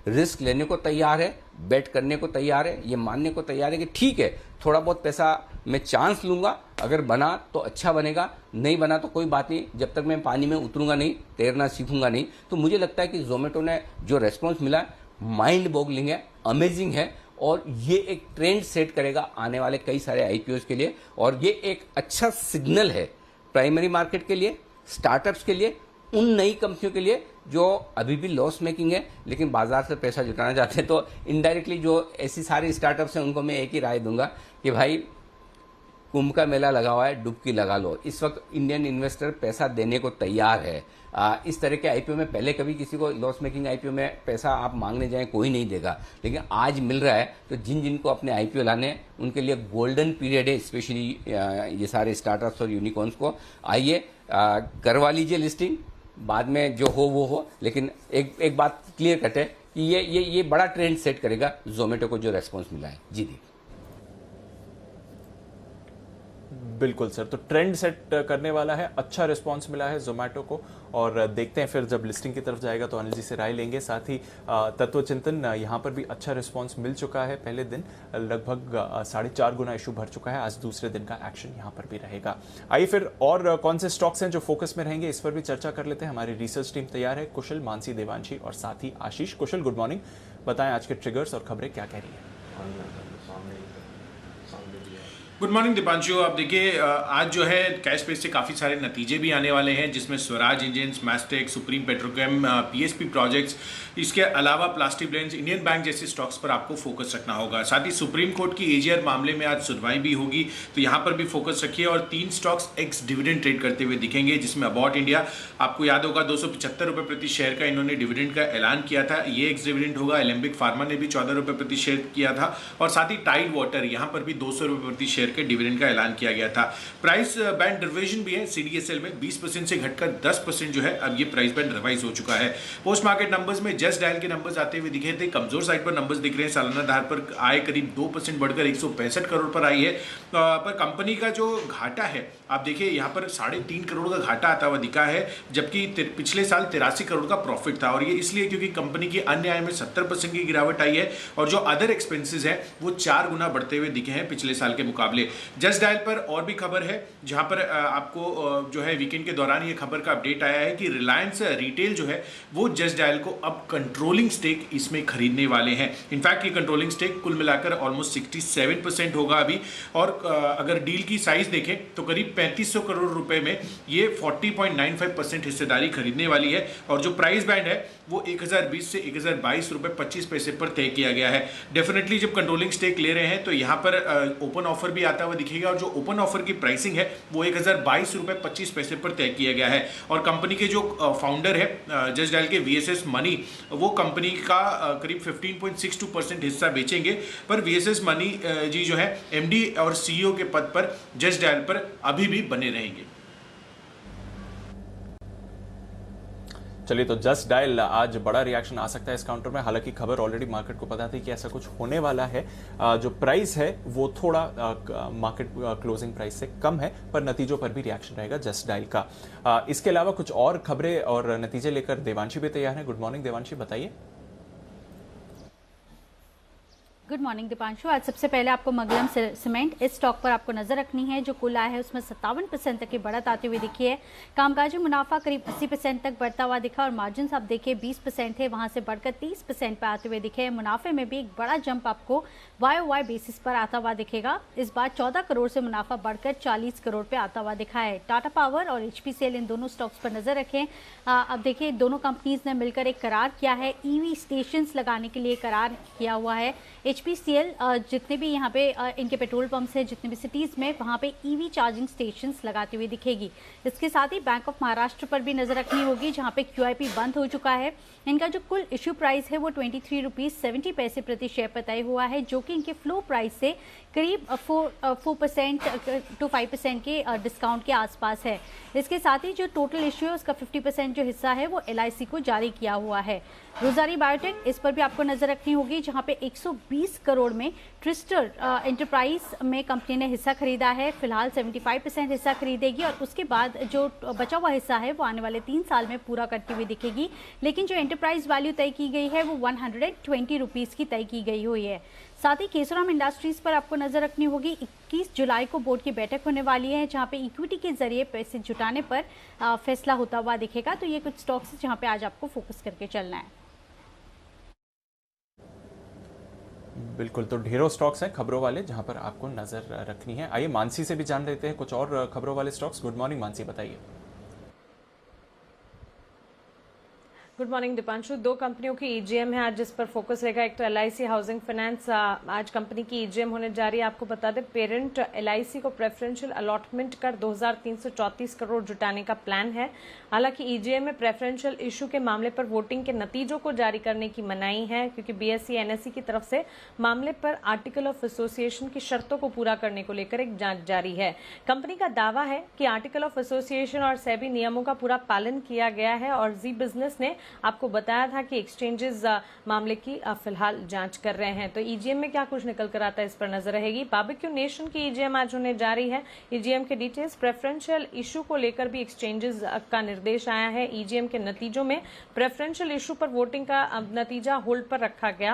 रिस्क लेने को तैयार है, बेट करने को तैयार है, ये मानने को तैयार है कि ठीक है थोड़ा बहुत पैसा मैं चांस लूंगा, अगर बना तो अच्छा बनेगा, नहीं बना तो कोई बात नहीं, जब तक मैं पानी में उतरूंगा नहीं, तैरना सीखूंगा नहीं। तो मुझे लगता है कि जोमेटो ने जो रेस्पॉन्स मिला माइंड बॉगलिंग है, अमेजिंग है, और ये एक ट्रेंड सेट करेगा आने वाले कई सारे आईपीओस के लिए। और ये एक अच्छा सिग्नल है प्राइमरी मार्केट के लिए, स्टार्टअप्स के लिए, उन नई कंपनियों के लिए जो अभी भी लॉस मेकिंग है लेकिन बाजार से पैसा जुटाना चाहते हैं। तो इनडायरेक्टली जो ऐसी सारी स्टार्टअप्स हैं उनको मैं एक ही राय दूंगा कि भाई कुंभ का मेला लगा हुआ है, डुबकी लगा लो। इस वक्त इंडियन इन्वेस्टर पैसा देने को तैयार है। इस तरह के आईपीओ में पहले कभी किसी को लॉस मेकिंग आईपीओ में पैसा आप मांगने जाएं कोई नहीं देगा, लेकिन आज मिल रहा है। तो जिनको अपने आईपीओ लाने हैं उनके लिए गोल्डन पीरियड है, स्पेशली ये सारे स्टार्टअप्स और यूनिकॉर्न्स को। आइए करवा लीजिए लिस्टिंग, बाद में जो हो वो हो, लेकिन एक बात क्लियर कट है कि ये बड़ा ट्रेंड सेट करेगा जोमेटो को जो रेस्पॉन्स मिला है। जी दी बिल्कुल सर, तो ट्रेंड सेट करने वाला है, अच्छा रिस्पांस मिला है जोमेटो को, और देखते हैं फिर जब लिस्टिंग की तरफ जाएगा तो अनिल जी से राय लेंगे। साथ ही तत्व चिंतन यहाँ पर भी अच्छा रिस्पांस मिल चुका है। पहले दिन लगभग 4.5 गुना इशू भर चुका है, आज दूसरे दिन का एक्शन यहाँ पर भी रहेगा। आइए फिर और कौन से स्टॉक्स हैं जो फोकस में रहेंगे, इस पर भी चर्चा कर लेते हैं। हमारी रिसर्च टीम तैयार है, कुशल, मानसी, देवांशी और साथ ही आशीष। कुशल, गुड मॉर्निंग, बताएं आज के ट्रिगर्स और खबरें क्या कह रही है। Good morning Deepanshu. आप देखिए आज जो है कैश बेस से काफ़ी सारे नतीजे भी आने वाले हैं, जिसमें Swaraj engineers, Mastek, supreme Petrochem, PSP projects, इसके अलावा प्लास्टिक ब्रेंड्स, इंडियन बैंक जैसे स्टॉक्स पर आपको फोकस रखना होगा। साथ ही सुप्रीम कोर्ट की एजीआर मामले में आज सुनवाई भी होगी, तो यहाँ पर भी फोकस रखिए। और 3 स्टॉक्स एक्स डिविडेंड ट्रेड करते हुए दिखेंगे, जिसमें अबाउट इंडिया, आपको याद होगा 275 रुपये प्रति शेयर का इन्होंने डिविडेंड का ऐलान किया था, ये एक्स डिविडेंड होगा। एलेम्बिक फार्मा ने भी 14 रुपये प्रति शेयर किया था, और साथ ही टाइड वाटर यहाँ पर भी 200 रुपये प्रति शेयर के डिविडेंड का ऐलान किया गया था। प्राइस बैंड रिविजन भी है सीडीएसएल में, 20% से घटकर 10% जो है अब ये प्राइस बैंड रिवाइज हो चुका है। पोस्ट मार्केट नंबर्स में जस्ट डायल के नंबर्स आते हुए दिखे थे, कमजोर साइड पर नंबर्स दिख रहे हैं। सालाना आधार पर आय करीब 2% बढ़कर 165 करोड़ पर आई है। पर कंपनी का जो घाटा है, आप देखिए यहाँ पर 3.5 करोड़ का घाटा आता हुआ दिखा है, जबकि पिछले साल 83 करोड़ का प्रॉफिट था। और ये इसलिए क्योंकि कंपनी की अन्य आय में 70% की गिरावट आई है, और जो अदर एक्सपेंसेस है वो 4 गुना बढ़ते हुए दिखे हैं पिछले साल के मुकाबले। जस्ट डायल पर और भी खबर है, जहां पर आपको जो है वीकेंड के दौरान ये खबर का अपडेट आया है कि रिलायंस रिटेल जो है वो जस्ट डायल को अब कंट्रोलिंग स्टेक इसमें खरीदने वाले हैं। इनफैक्ट ये कंट्रोलिंग स्टेक कुल मिलाकर ऑलमोस्ट 67% होगा अभी। और अगर डील की साइज देखें तो करीब 3500 करोड़ रुपए में ये 40.95% हिस्सेदारी खरीदने वाली है। और जो प्राइस बैंड है वो 1020 से 1022 रुपए 25 पैसे पर तय किया गया है। डेफिनेटली जब कंट्रोलिंग स्टेक ले रहे हैं तो यहाँ पर ओपन ऑफर भी आता हुआ दिखेगा, और जो ओपन ऑफर की प्राइसिंग है वो 1022 रुपए 25 पैसे पर तय किया गया है। और कंपनी के जो फाउंडर है जस्ट डायल के, वीएसएस मनी, वो कंपनी का करीब 15.62% हिस्सा बेचेंगे। पर वीएसएस मनी जी जो है एमडी और सीईओ के पद पर जस्ट डायल पर अभी भी बने रहेंगे। चलिए, तो जस्ट डायल आज बड़ा रिएक्शन आ सकता है इस काउंटर में। हालांकि खबर ऑलरेडी मार्केट को पता थी कि ऐसा कुछ होने वाला है। जो प्राइस है वो थोड़ा मार्केट क्लोजिंग प्राइस से कम है, पर नतीजों पर भी रिएक्शन रहेगा जस्ट डायल का। इसके अलावा कुछ और खबरें और नतीजे लेकर देवांशी भी तैयार है। गुड मॉर्निंग देवांशी, बताइए। Good morning Deepanshu. आज सबसे पहले आपको मंगलम सीमेंट, इस स्टॉक पर आपको नजर रखनी है। जो कुल आय है उसमें 57% तक की बढ़त आती हुई दिखी है। कामकाजी मुनाफा करीब 80% तक बढ़ता हुआ दिखा, और मार्जिन आप देखिए 20% है, वहां से बढ़कर 30% पर आते हुए दिखे। मुनाफे में भी एक बड़ा जंप आपको YOY बेसिस पर आता हुआ दिखेगा। इस बार 14 करोड़ से मुनाफा बढ़कर 40 करोड़ पे आता हुआ दिखा है। टाटा पावर और HPCL, इन दोनों स्टॉक्स पर नजर रखें। अब देखिए दोनों कंपनीज ने मिलकर एक करार किया है, EV स्टेशन लगाने के लिए करार किया हुआ है। HPCL जितने भी यहाँ पे इनके पेट्रोल पंप्स हैं, जितने भी सिटीज़ में, वहाँ पे EV चार्जिंग स्टेशंस लगाती हुई दिखेगी। इसके साथ ही बैंक ऑफ महाराष्ट्र पर भी नजर रखनी होगी, जहाँ पे QIP बंद हो चुका है। इनका जो कुल इशू प्राइस है वो 23 रुपीज़ 70 पैसे प्रति शेयर पर तय हुआ है, जो कि इनके फ्लो प्राइस से करीब 4% to 5% के डिस्काउंट के आसपास है। इसके साथ ही जो टोटल इशू है उसका 50% जो हिस्सा है वो LIC को जारी किया हुआ है। रोजारी बायोटेक, इस पर भी आपको नजर रखनी होगी, जहां पे 120 करोड़ में ट्रिस्टर एंटरप्राइज में कंपनी ने हिस्सा खरीदा है। फिलहाल 75% हिस्सा खरीदेगी, और उसके बाद जो बचा हुआ हिस्सा है वो आने वाले 3 साल में पूरा करती हुई दिखेगी। लेकिन जो एंटरप्राइज वैल्यू तय की गई है वो 120 रुपीज़ की तय की गई हुई है। साथ ही केसोराम इंडस्ट्रीज पर आपको नजर रखनी होगी। 21 जुलाई को बोर्ड की बैठक होने वाली है, जहां पे इक्विटी के जरिए पैसे जुटाने पर फैसला होता हुआ दिखेगा। तो ये कुछ स्टॉक्स हैं जहां पे आज आपको फोकस करके चलना है। बिल्कुल, तो ढेरों स्टॉक्स हैं खबरों वाले जहां पर आपको नजर रखनी है। आइए मानसी से भी जान लेते हैं कुछ और खबरों वाले स्टॉक्स। गुड मॉर्निंग मानसी, बताइए। Good morning Deepanshu. दो कंपनियों की ईजीएम है आज जिस पर फोकस रहेगा। एक तो एलआईसी हाउसिंग फाइनेंस, आज कंपनी की ईजीएम होने जा रही है। आपको बता दें पेरेंट एलआईसी को प्रेफरेंशियल अलॉटमेंट कर 2334 करोड़ जुटाने का प्लान है। हालांकि ईजीएम में प्रेफरेंशियल इशू के मामले पर वोटिंग के नतीजों को जारी करने की मनाही है, क्योंकि बीएसई एनएसई की तरफ से मामले पर आर्टिकल ऑफ एसोसिएशन की शर्तों को पूरा करने को लेकर एक जांच जारी है। कंपनी का दावा है कि आर्टिकल ऑफ एसोसिएशन और सेबी नियमों का पूरा पालन किया गया है और जी बिजनेस ने आपको बताया था कि एक्सचेंजेस मामले की फिलहाल जांच कर रहे हैं। तो ईजीएम में क्या कुछ निकल कर आता है इस पर नजर रहेगी। बारबेक्यू नेशन की ईजीएम आज होने जा रही है। ईजीएम के डिटेल्स प्रेफरेंशियल इशू को लेकर भी एक्सचेंजेस का निर्देश आया है। ईजीएम के नतीजों में प्रेफरेंशियल इशू पर वोटिंग का नतीजा होल्ड पर रखा गया।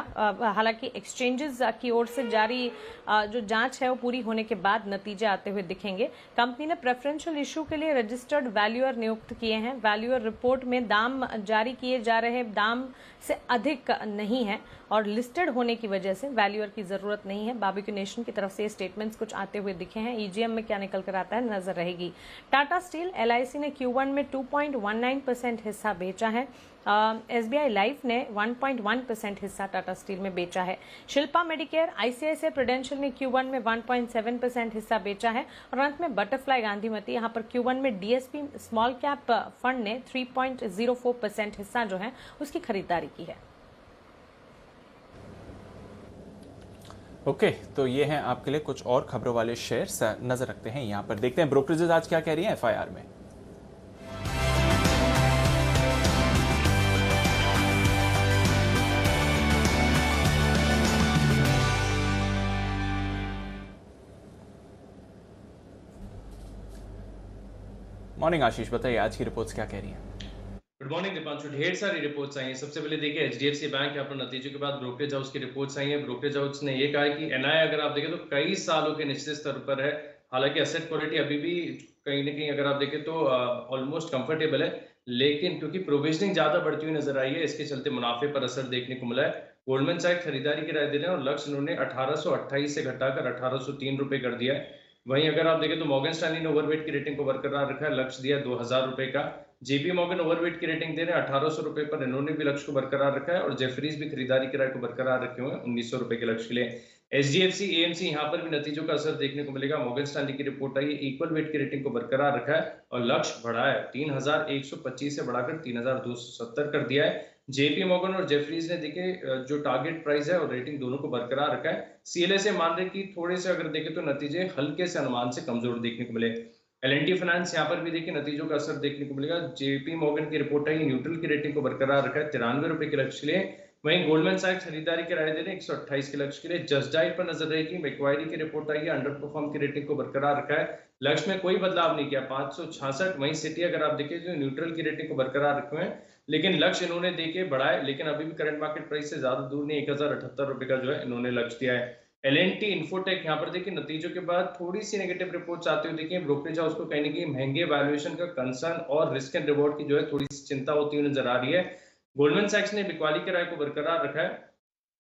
हालांकि एक्सचेंजेस की ओर से जारी जो जांच है वो पूरी होने के बाद नतीजे आते हुए दिखेंगे। कंपनी ने प्रेफरेंशियल इशू के लिए रजिस्टर्ड वैल्यूअर नियुक्त किए हैं। वैल्यूअर रिपोर्ट में दाम जारी किए जा रहे दाम से अधिक नहीं है और लिस्टेड होने की वजह से वैल्यूअर की जरूरत नहीं है। बारबेक्यू नेशन की तरफ से स्टेटमेंट्स कुछ आते हुए दिखे हैं। ईजीएम में क्या निकल कर आता है नजर रहेगी। टाटा स्टील एलआईसी ने Q1 में 2.19% हिस्सा बेचा है। एसबीआई लाइफ ने 1.1% हिस्सा टाटा स्टील में बेचा है। शिल्पा मेडिकेयर आईसीआईसीआई प्रूडेंशियल ने Q1 में 1.7% हिस्सा बेचा है। और अंत में बटरफ्लाई गांधीमती, यहाँ पर Q1 में डीएसपी स्मॉल कैप फंड ने 3.04% हिस्सा जो है उसकी खरीदारी की है। ओके, तो ये हैं आपके लिए कुछ और खबरों वाले शेयर्स। नजर रखते हैं यहाँ पर, देखते हैं ब्रोकरेजेस आज क्या कह रही हैं एफआईआर में। मॉर्निंग आशीष, बताइए आज की रिपोर्ट्स क्या कह रही हैं। Good morning Deepanshu. ढेर सारी रिपोर्ट्स आई हैं। सबसे पहले देखिए एचडीएफसी बैंक यहाँ पर नतीजों के बाद ब्रोकरेज हाउस की रिपोर्ट्स आई हैं। ब्रोकरेज हाउस ने ये कहा है कि एनआई अगर आप देखें तो कई सालों के निचले स्तर पर है। हालांकि एसेट क्वालिटी अभी भी कहीं ना कहीं अगर आप देखें तो ऑलमोस्ट कंफर्टेबल है, लेकिन क्योंकि प्रोविजनिंग ज्यादा बढ़ती हुई नजर आई है, इसके चलते मुनाफे पर असर देखने को मिला है। गोल्डमैन सैक्स खरीदारी की राय दे रहे हैं और लक्ष्य उन्होंने 1828 से घटाकर 1803 रुपए कर दिया है। वहीं अगर आप देखें तो मॉर्गन स्टैनली ने ओवरवेट की रेटिंग को बरकरार रखा है, लक्ष्य दिया 2000 रुपए का। जेपी मॉर्गन ओवरवेट की रेटिंग दे रहे हैं 1800 रुपए पर, इन्होंने भी लक्ष्य को बरकरार रखा है। और जेफरीज भी खरीदारी किराए को बरकरार रखे हुए हैं 1900 रुपए के लक्ष्य के लिए। एचडीएफसी एएमसी यहाँ पर भी नतीजों का असर देखने को मिलेगा। मॉर्गन स्टैनली की रिपोर्ट आई है, इक्वल वेट की रेटिंग को बरकरार रखा है और लक्ष्य बढ़ा है 3125 से बढ़ाकर 3270 कर दिया है। जेपी मॉर्गन और जेफरीज ने देखे जो टारगेट प्राइस है और रेटिंग दोनों को बरकरार रखा है। सीएलएसए मान रहे कि थोड़े से अगर देखें तो नतीजे हल्के से अनुमान से कमजोर देखने को मिले। एलएनटी फाइनेंस यहाँ पर भी देखिए नतीजों का असर देखने को मिलेगा। जेपी मॉर्गन की रिपोर्ट आई, न्यूट्रल की रेटिंग को बरकरार रखा है 93 रुपए के लक्ष्य के लिए। वहीं गोल्डमैन सैक्स खरीदारी के राय दे रहे हैं 128 के लक्ष्य के लिए। जस्ट डाइट पर नजर रहेगी। मैक्वायरी की रिपोर्ट आई है, अंडर परफॉर्म की रेटिंग को बरकरार रखा है, लक्ष्य में कोई बदलाव नहीं किया 566। वहीं सिटी अगर आप देखें जो न्यूट्रल की रेटिंग को बरकरार रखे हुए हैं, लेकिन लक्ष्य इन्होंने देखे बढ़ाए, लेकिन अभी भी करंट मार्केट प्राइस से ज्यादा दूर नहीं, 1078 रुपए का जो है इन्होंने लक्ष्य दिया है। एलएनटी इन्फोटेक यहाँ पर देखिए नतीजों के बाद थोड़ी सी नेगेटिव रिपोर्ट्स आते हुए देखिए। ब्रोकरेज हाउस को कहीं ना कहीं महंगे वैल्यूएशन का कंसर्न और रिस्क एंड रिवॉर्ड की जो है थोड़ी सी चिंता होती हुई नजर आ रही है। गोल्डमैन सैक्स ने बिकवाली किराए को बरकरार रखा है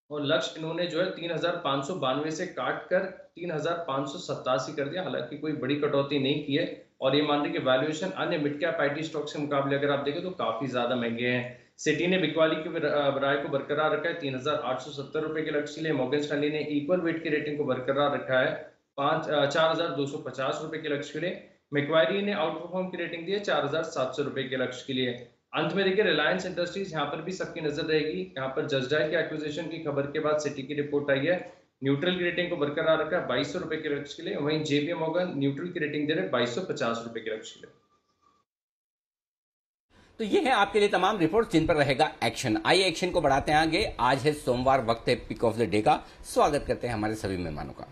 और लक्ष्य इन्होंने जो है 3592 से काट कर 3587 कर दिया। हालांकि कोई बड़ी कटौती नहीं की है और ये मान रहे कि वैल्यूएशन अन्य मिड कैप आईटी स्टॉक से मुकाबले अगर आप देखें तो काफी ज्यादा महंगे हैं। सिटी ने बिकवाली की राय को बरकरार रखा है 3870 रुपए के लक्ष्य के लिए। मॉर्गन स्टैनली ने इक्वल वेट की रेटिंग को बरकरार रखा है 4250 रुपए के लक्ष्य के लिए। मैक्वायरी ने आउट परफॉर्म की रेटिंग दी है 4700 रुपए के लक्ष्य के लिए। अंत में देखिए रिलायंस इंडस्ट्रीज यहाँ पर भी सबकी नजर रहेगी। यहाँ पर जस्डाइल के एक्विजिशन की खबर के बाद सिटी की रिपोर्ट आई है, न्यूट्रल की रेटिंग को बरकरार रखा है 2200 रुपए के लक्ष्य के लिए। वहीं जेपी मॉर्गन न्यूट्रल की रेटिंग दे रहे 2250 रुपए के लक्ष्य के लिए। तो ये है आपके लिए तमाम रिपोर्ट जिन पर रहेगा एक्शन। आइए एक्शन को बढ़ाते हैं आगे। आज है सोमवार, वक्त है पिक ऑफ द डे का। स्वागत करते हैं हमारे सभी मेहमानों का।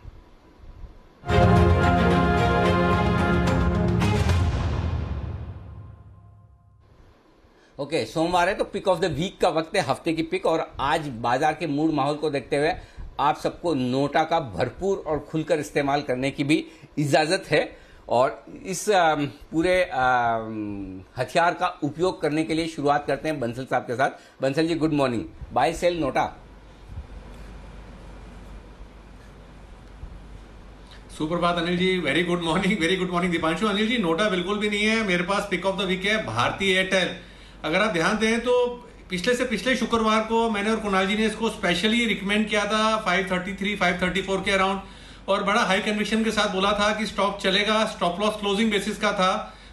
ओके, सोमवार है तो पिक ऑफ द वीक का वक्त है, हफ्ते की पिक। और आज बाजार के मूड माहौल को देखते हुए आप सबको नोटा का भरपूर और खुलकर इस्तेमाल करने की भी इजाजत है और इस पूरे हथियार का उपयोग करने के लिए शुरुआत करते हैं बंसल साहब के साथ। Bansal ji good morning. Buy sell NOTA. सुप्रभात Anil ji, very good morning Deepanshu. Anil ji NOTA बिल्कुल भी नहीं है, मेरे पास पिक ऑफ द वीक है भारतीय एयरटेल। अगर आप ध्यान दें तो पिछले से पिछले शुक्रवार को मैंने और कुणाल जी ने इसको स्पेशली रिकमेंड किया था 533 534 के अराउंड, और बड़ा हाई कन्विक्शन के साथ बोला था कि स्टॉक चलेगा। स्टॉप लॉस क्लोजिंग बेसिस का था,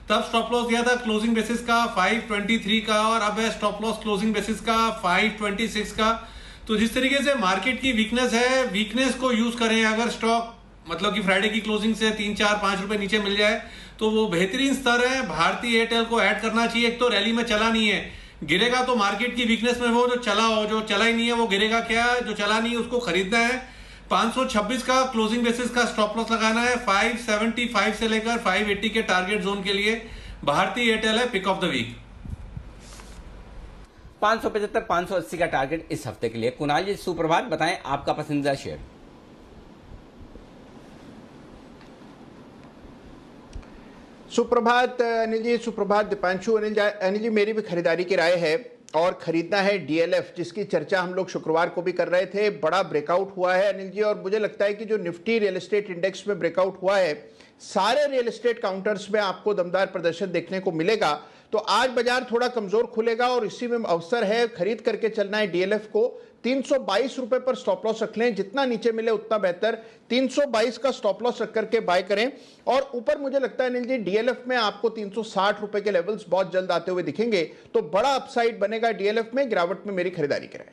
तब स्टॉप लॉस दिया था क्लोजिंग बेसिस का 523 का, और अब है स्टॉप लॉस क्लोजिंग बेसिस का 526 का। तो जिस तरीके से मार्केट की वीकनेस है, वीकनेस को यूज करें। अगर स्टॉक मतलब कि फ्राइडे की क्लोजिंग से 3 4 5 रुपए नीचे मिल जाए तो वो बेहतरीन स्तर है। भारतीय एयरटेल को ऐड करना चाहिए। एक तो रैली में चला नहीं है, गिरेगा तो मार्केट की वीकनेस में वो जो चला हो, जो चला ही नहीं है वो गिरेगा क्या, जो चला नहीं है उसको खरीदना है। 526 का क्लोजिंग बेसिस का स्टॉप लॉस लगाना है। 575 से लेकर 580 के टारगेट जोन के लिए भारतीय एयरटेल है पिक ऑफ द वीक। 575 580 का टारगेट इस हफ्ते के लिए। कुणाल जी सुप्रभात, बताएं आपका पसंदीदा शेयर। सुप्रभात अनिल जी, सुप्रभात दीपांशु। अनिल जी मेरी भी खरीदारी की राय है और खरीदना है डीएलएफ, जिसकी चर्चा हम लोग शुक्रवार को भी कर रहे थे। बड़ा ब्रेकआउट हुआ है अनिल जी, और मुझे लगता है कि जो निफ्टी रियल एस्टेट इंडेक्स में ब्रेकआउट हुआ है, सारे रियल एस्टेट काउंटर्स में आपको दमदार प्रदर्शन देखने को मिलेगा। तो आज बाजार थोड़ा कमजोर खुलेगा और इसी में अवसर है, खरीद करके चलना है डीएलएफ को। 322 रुपए पर स्टॉप लॉस रख लें, जितना नीचे मिले उतना बेहतर। 322 का स्टॉप लॉस रख करके बाय करें। और ऊपर मुझे लगता है अनिल जी डीएलएफ में आपको 360 रुपए के लेवल्स बहुत जल्द आते हुए दिखेंगे, तो बड़ा अपसाइड बनेगा डीएलएफ में। गिरावट में मेरी खरीदारी करें।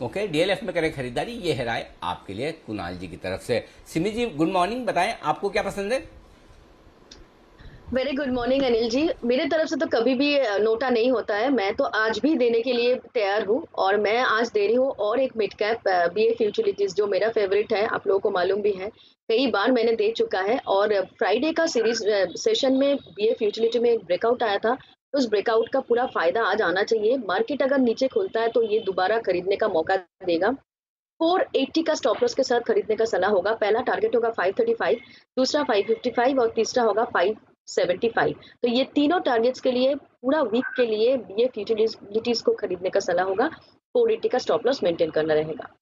ओके, डीएलएफ में करें खरीदारी, ये है राय आपके लिए कुणाल जी की तरफ से। सिमी जी गुड मॉर्निंग, बताएं आपको क्या पसंद है। Very good morning Anil ji. मेरे तरफ से तो कभी भी नोटा नहीं होता है, मैं तो आज भी देने के लिए तैयार हूँ, और मैं आज दे रही हूँ और एक मिड कैप बीएफ यूटिलिटीज, जो मेरा फेवरेट है, आप लोगों को मालूम भी है, कई बार मैंने दे चुका है। और फ्राइडे का सीरीज सेशन में बीएफ यूटिलिटी में एक ब्रेकआउट आया था, उस ब्रेकआउट का पूरा फायदा आज आना चाहिए। मार्केट अगर नीचे खुलता है तो ये दोबारा खरीदने का मौका देगा। 480 का स्टॉप लॉस के साथ खरीदने का सलाह होगा। पहला टारगेट होगा 535, दूसरा 555 और तीसरा होगा 575। तो ये तीनों टारगेट्स के लिए पूरा वीक के लिए बीएफ यूटिलिटीज को खरीदने का सलाह होगा। 480 का स्टॉप लॉस मेंटेन करना रहेगा।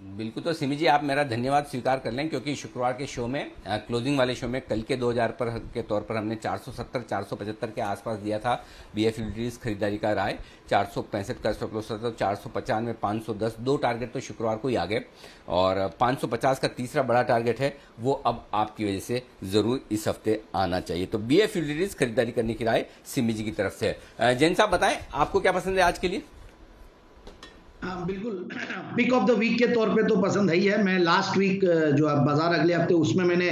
बिल्कुल, तो सिमी जी आप मेरा धन्यवाद स्वीकार कर लें, क्योंकि शुक्रवार के शो में क्लोजिंग वाले शो में कल के 2000 पर के तौर पर हमने 470 475 के आसपास दिया था बीएफ यूटिलिटीज खरीदारी का राय। 465 का स्टॉप लॉस था, 495 510 दो टारगेट तो शुक्रवार को ही आ गए, और 550 का तीसरा बड़ा टारगेट है, वो अब आपकी वजह से जरूर इस हफ्ते आना चाहिए। तो बीएफ यूटिलिटीज खरीदारी करने की राय सिमी जी की तरफ से। जैन साहब बताएं आपको क्या पसंद है आज के लिए। हाँ बिल्कुल, पिक ऑफ द वीक के तौर पे तो पसंद है ही है। मैं लास्ट वीक जो बाजार अगले हफ्ते, उसमें मैंने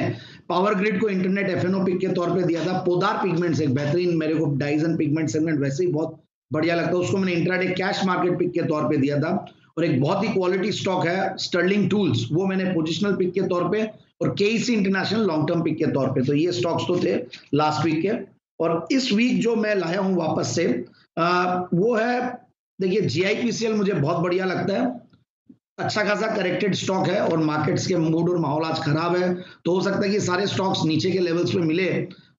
पावर ग्रिड को इंटरनेट एफएनओ पिक के तौर पे दिया था। पोदार पिगमेंट्स एक बेहतरीन, मेरे को डाइजन पिगमेंट सेगमेंट वैसे ही बहुत बढ़िया लगता है, उसको मैंने इंट्राडे कैश मार्केट पिक के तौर पे दिया था। और एक बहुत ही क्वालिटी स्टॉक है स्टर्लिंग टूल्स, वो मैंने पोजिशनल पिक के तौर पे, और KEC international long term pick के तौर पे। तो ये स्टॉक्स तो थे लास्ट वीक के। और इस वीक जो मैं लाया हूं वापस से वो है, देखिए जीआईपीसीएल मुझे बहुत बढ़िया लगता है। अच्छा खासा करेक्टेड स्टॉक है और मार्केट्स के मूड और माहौल आज खराब है, तो हो सकता है कि सारे स्टॉक्स नीचे के लेवल्स पे मिले,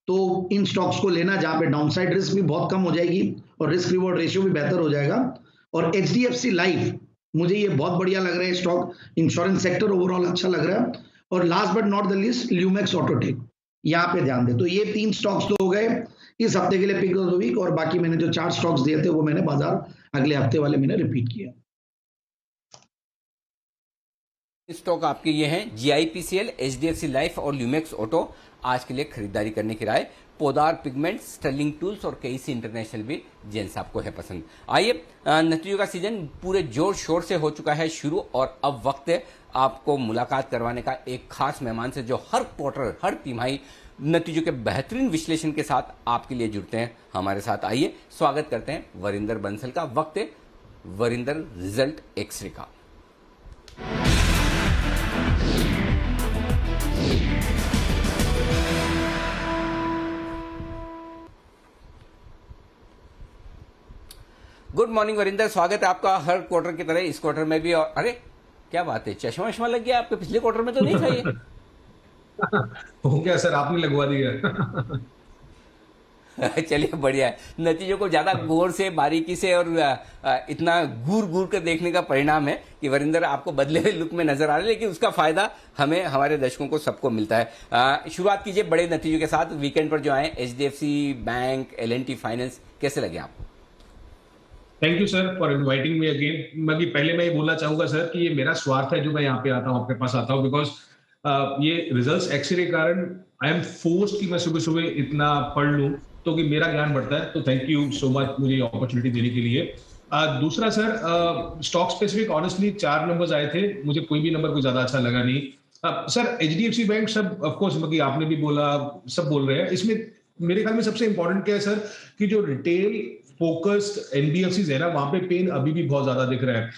तो इन स्टॉक्स को लेना जहां पे डाउनसाइड रिस्क भी बहुत कम हो जाएगी और रिस्क रिवॉर्ड रेशियो भी बेहतर हो जाएगा। और एचडीएफसी लाइफ मुझे ये बहुत बढ़िया लग रहा है स्टॉक, इंश्योरेंस सेक्टर ओवरऑल अच्छा लग रहा है। और last but not the least Lumax Autotech, यहाँ पे ध्यान दे। तो ये 3 स्टॉक्स तो हो गए इस हफ्ते के लिए पिक ऑफ द वीक, और बाकी मैंने जो 4 स्टॉक्स दिए थे वो मैंने बाजार अगले हफ्ते वाले मैंने रिपीट किया। स्टॉक आपके ये हैं जीआईपीसीएल, एचडीएफसी लाइफ और ल्यूमेक्स ऑटो। आज के लिए खरीदारी करने की राय। पोदार पिगमेंट, स्टर्लिंग टूल्स और केईसी इंटरनेशनल भी जेन साहब को है पसंद। आइए, नतीजों का सीजन पूरे जोर शोर से हो चुका है शुरू, और अब वक्त है आपको मुलाकात करवाने का एक खास मेहमान से, जो हर क्वार्टर, हर तिमाही नतीजों के बेहतरीन विश्लेषण के साथ आपके लिए जुड़ते हैं हमारे साथ। आइए स्वागत करते हैं वरिंदर बंसल का। वक्त है वरिंदर रिजल्ट एक्सरे का। गुड मॉर्निंग वरिंदर, स्वागत है आपका हर क्वार्टर की तरह इस क्वार्टर में भी। और अरे क्या बात है, चश्मा वश्मा लग गया आपके, पिछले क्वार्टर में तो नहीं था ये। हो गया सर, आपने लगवा दिया। चलिए बढ़िया है, नतीजों को ज्यादा गौर से, बारीकी से और इतना घूर घूर कर देखने का परिणाम है कि वरिंदर आपको बदले हुए लुक में नजर आ रहे हैं, लेकिन उसका फायदा हमें, हमारे दर्शकों को, सबको मिलता है। शुरुआत कीजिए बड़े नतीजों के साथ वीकेंड पर जो आए, HDFC बैंक, L&T फाइनेंस, कैसे लगे आपको? Thank you sir for inviting me again. मैं पहले मैं ये बोलना चाहूंगा सर कि ये मेरा स्वार्थ है जो मैं यहाँ पे आता हूँ, आपके पास आता हूँ, बिकॉज ये रिजल्ट्स एक्स के कारण आई एम फोर्स्ड कि मैं सुबह सुबह इतना पढ़ लूँ तो कि मेरा ज्ञान बढ़ता है। तो थैंक यू सो मच मुझे अपॉर्चुनिटी देने के लिए। दूसरा sir, stock specific honestly 4 numbers आए थे, मुझे कोई भी नंबर कोई ज्यादा अच्छा लगा नहीं। सर HDFC बैंक, सब ऑफकोर्स आपने भी बोला, सब बोल रहे हैं, इसमें मेरे ख्याल में सबसे इंपॉर्टेंट क्या है सर कि जो रिटेल फोकस्ड NBFCs है ना, वहां पे पेन अभी भी बहुत ज्यादा दिख रहा है।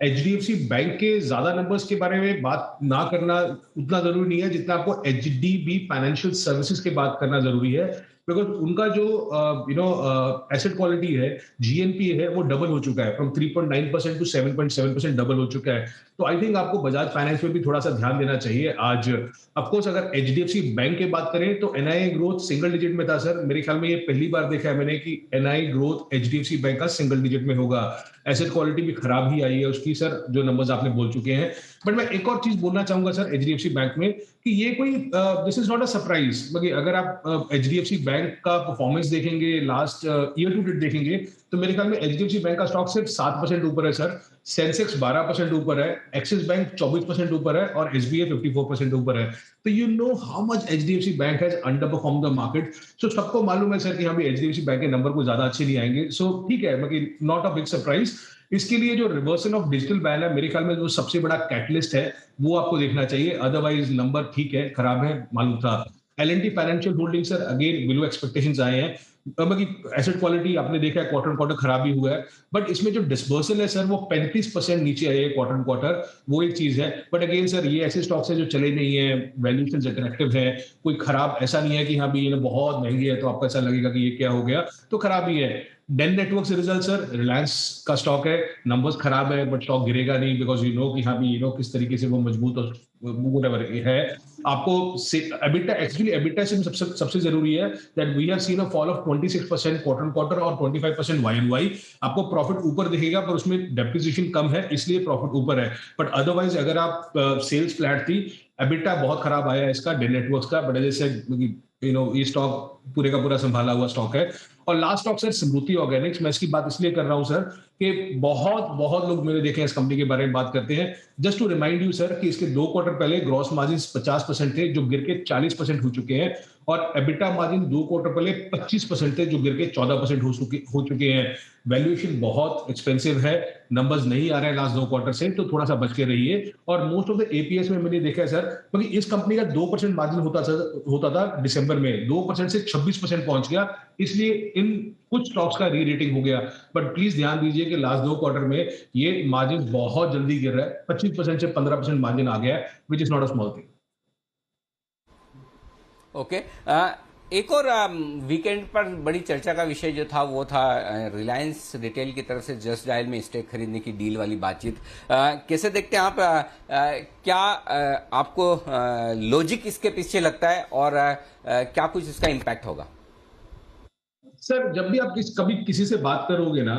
HDFC बैंक के ज्यादा नंबर्स के बारे में बात ना करना उतना जरूरी नहीं है जितना आपको HDB फाइनेंशियल सर्विसेज के बात करना जरूरी है, बिकॉज उनका जो एसेट क्वालिटी है, GNPA है, वो डबल हो चुका है, फ्रॉम 3.9% टू 7.7% डबल हो चुका है। तो आई थिंक आपको बजाज फाइनेंस में भी थोड़ा सा ध्यान देना चाहिए। आज ऑफकोर्स अगर HDFC बैंक की बात करें तो NII ग्रोथ सिंगल डिजिट में था सर। मेरे ख्याल में ये पहली बार देखा है मैंने कि NII ग्रोथ HDFC बैंक का सिंगल डिजिट में होगा। एसेट क्वालिटी भी खराब ही आई है उसकी सर, जो नंबर्स आपने बोल चुके हैं। बट मैं एक और चीज बोलना चाहूंगा सर HDFC बैंक में कि ये कोई this is not a surprise. अगर आप HDFC बैंक का परफॉर्मेंस देखेंगे, लास्ट ईयर टू डेट देखेंगे, तो मेरे ख्याल में HDFC बैंक का स्टॉक सिर्फ 7% ऊपर है सर, सेंसेक्स 12% ऊपर है, एक्सिस बैंक 24% ऊपर है और SBI 54% ऊपर है। तो you know how much HDFC bank has underperform the market. So सबको मालूम है सर कि हाँ भी HDFC बैंक के नंबर को ज्यादा अच्छे नहीं आएंगे। सो ठीक है, नॉट अ बिग सरप्राइज। इसके लिए जो रिवर्सल ऑफ डिजिटल बैन है, मेरे ख्याल में जो सबसे बड़ा कैटलिस्ट है वो आपको देखना चाहिए, अदरवाइज नंबर ठीक है, खराब है, मालूम था। L&T financial holding sir again below expectations आए हैं। एसेट क्वालिटी आपने देखा है क्वार्टर क्वार्टर खराब ही हुआ है, बट इसमें जो डिस्बर्सल है सर वो 35% नीचे आए हैं क्वार्टर क्वार्टर, वो एक चीज है। बट अगेन सर ये ऐसे स्टॉक्स है जो चले नहीं है, वैल्यूएशन अट्रैक्टिव है, कोई खराब ऐसा नहीं है कि हाँ भी ये बहुत महंगी है तो आपको ऐसा लगेगा कि ये क्या हो गया, तो खराब ही है। डेन नेटवर्क से रिजल्ट सर, रिलायंस का स्टॉक है, नंबर्स खराब है बट स्टॉक गिरेगा नहीं, बिकॉज यू नो कि हाँ भी किस तरीके से वो मजबूत और व्हाटएवर है। आपको एबिटा, एक्चुअली एबिटा से सबसे जरूरी है that we have seen a fall of 26% quarter quarter और 25% YoY। आपको प्रॉफिट ऊपर दिखेगा पर उसमें डेप्रिसिएशन कम है, इसलिए प्रॉफिट ऊपर है। बट अदरवाइज अगर आप सेल्स फ्लैट थी, एबिटा बहुत खराब आया है इसका, डेन नेटवर्क्स का, बट जैसे ये स्टॉक पूरे का पूरा संभाला हुआ स्टॉक है। और लास्ट स्टॉक सर स्मृति ऑर्गेनिक्स, मैं इसकी बात इसलिए कर रहा हूं सर कि बहुत लोग मेरे देखे इस कंपनी के बारे में बात करते हैं। Just to remind you sir कि इसके 2 क्वार्टर पहले ग्रॉस मार्जिन 50% थे जो गिर के 40% हो चुके हैं, और एबिटा मार्जिन 2 क्वार्टर पहले 25% थे जो गिर के 14% हो चुके हैं। वैल्यूएशन बहुत एक्सपेंसिव है, नंबर्स नहीं आ रहे हैं लास्ट 2 क्वार्टर से, तो थोड़ा सा बच के रहिए। और मोस्ट ऑफ द APS में मैंने देखा है सर, क्योंकि इस कंपनी का 2% मार्जिन होता था दिसंबर में, 2% से 26% पहुंच गया, इसलिए इन कुछ स्टॉक्स का री रेटिंग हो गया। बट प्लीज ध्यान दीजिए कि लास्ट 2 क्वार्टर में ये मार्जिन बहुत जल्दी गिर रहा है, 25% से 15% मार्जिन आ गया है, which is not a small thing. Okay, एक और वीकेंड पर बड़ी चर्चा का विषय जो था वो था रिलायंस रिटेल की तरफ से जस्ट डायल में स्टेक खरीदने की डील वाली बातचीत। कैसे देखते हैं आप, क्या आपको लॉजिक इसके पीछे लगता है और क्या कुछ इसका इम्पैक्ट होगा? सर जब भी आप कभी किसी से बात करोगे ना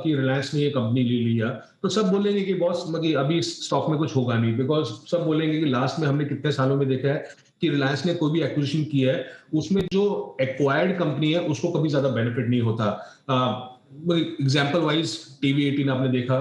कि रिलायंस ने ये कंपनी ले लिया, तो सब बोलेंगे कि बॉस अभी स्टॉक में कुछ होगा नहीं, बिकॉज सब बोलेंगे कि लास्ट में हमने कितने सालों में देखा है कि रिलायंस ने कोई भी एक्विजिशन किया है उसमें जो एक्वायर्ड कंपनी है उसको कभी ज्यादा बेनिफिट नहीं होता। एग्जाम्पल वाइज TV18 आपने देखा,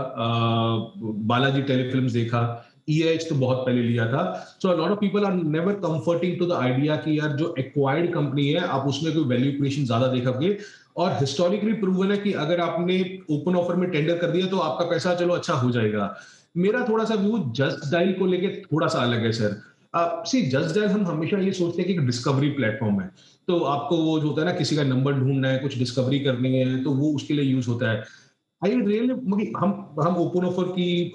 बालाजी टेलीफिल्म्स देखा, EIH तो बहुत पहले लिया था। So lot of people are never comforting to the idea कि यार जो एक्वायर्ड कंपनी है आप उसमें कोई वैल्यू क्रिएशन ज्यादा देखोगे, और हिस्टोरिकली प्रूवन है कि अगर आपने ओपन ऑफर में टेंडर कर दिया तो आपका पैसा चलो अच्छा हो जाएगा। मेरा थोड़ा सा व्यू जस्ट डायल को लेके थोड़ा सा अलग है सर। जस्ट डायल हम हमेशा ये सोचते हैं कि एक डिस्कवरी प्लेटफॉर्म है, तो आपको वो जो होता है ना किसी का नंबर ढूंढना है, कुछ डिस्कवरी करनी है, तो वो उसके लिए यूज होता है। आई रियली हम ओपन ऑफर की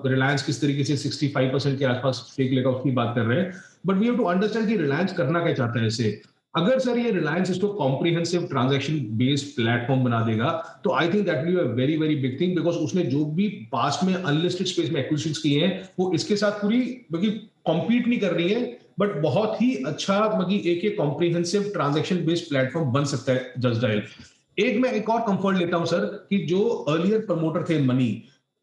रिलायंस किस तरीके से 65% के आसपास स्टेक लेगा उसकी बात कर रहे हैं, but we have to understand कि रिलायंस करना क्या चाहता है इसे। अगर सर ये रिलायंस इसको कॉम्प्रिहेंसिव ट्रांजैक्शन बेस्ड प्लेटफॉर्म बना देगा तो I think that will be a very very big thing, because उसने जो भी पास्ट में अनलिस्टेड स्पेस में एक्विजिशंस किए हैं वो इसके साथ पूरी कॉम्पीट नहीं कर रही है, बट बहुत ही अच्छा मतलब एक कॉम्प्रिहेंसिव ट्रांजैक्शन बेस्ड प्लेटफॉर्म बन सकता है जस्ट डायल। मैं एक और कंफर्ट लेता हूं सर कि जो अर्लियर प्रमोटर थे मनी,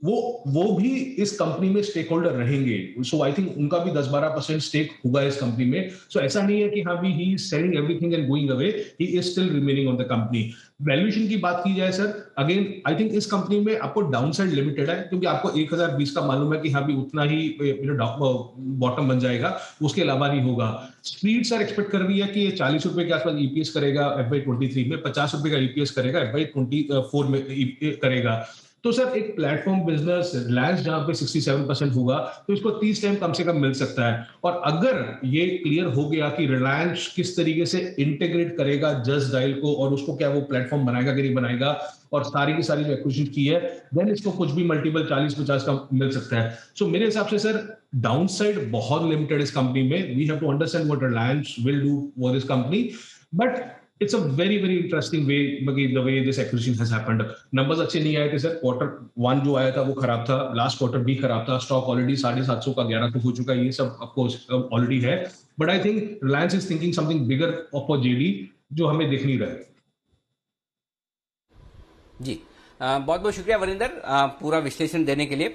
वो भी इस कंपनी में स्टेक होल्डर रहेंगे। सो आई थिंक उनका भी 10-12% स्टेक होगा इस कंपनी में। सो ऐसा नहीं है कि हाँ भी he is selling everything and going away, he is still remaining on the company. Valuation की बात की जाए सर, अगेन आई थिंक इस कंपनी में आपको डाउनसाइड लिमिटेड है, क्योंकि आपको 1020 का मालूम है कि हाँ भी उतना ही बॉटम बन जाएगा, उसके अलावा नहीं होगा। स्ट्रीट सर एक्सपेक्ट कर रही है कि ये 40 रुपए के आसपास ईपीएस करेगा FY23 में, 50 रुपए का ईपीएस करेगा FY24 में करेगा। तो सर एक प्लेटफॉर्म बिजनेस रिलायंस जहां पे 67% होगा, तो इसको 30 टाइम कम से कम मिल सकता है। और अगर ये क्लियर हो गया कि रिलायंस किस तरीके से इंटीग्रेट करेगा जस्ट डायल को, और उसको क्या वो प्लेटफॉर्म बनाएगा कि नहीं बनाएगा, और सारी की सारी जो एक्विजिशन की है, देन इसको कुछ भी मल्टीपल 40-50 का मिल सकता है। सो मेरे हिसाब से सर डाउनसाइड बहुत लिमिटेड इस कंपनी में। We have to understand what Reliance will do for this company, but it's a very very interesting way the way this acquisition has happened. Numbers अच्छे नहीं आए थे सर, Q1 जो आया था वो खराब था, लास्ट क्वार्टर भी खराब था, स्टॉक ऑलरेडी 750 का 11 पे हो चुका है, ये सब ऑफकोर्स ऑलरेडी है। But I think Reliance is thinking something bigger for JD, जो हमें दिख नहीं रहा है। जी बहुत बहुत शुक्रिया वरिंदर पूरा विश्लेषण देने के लिए।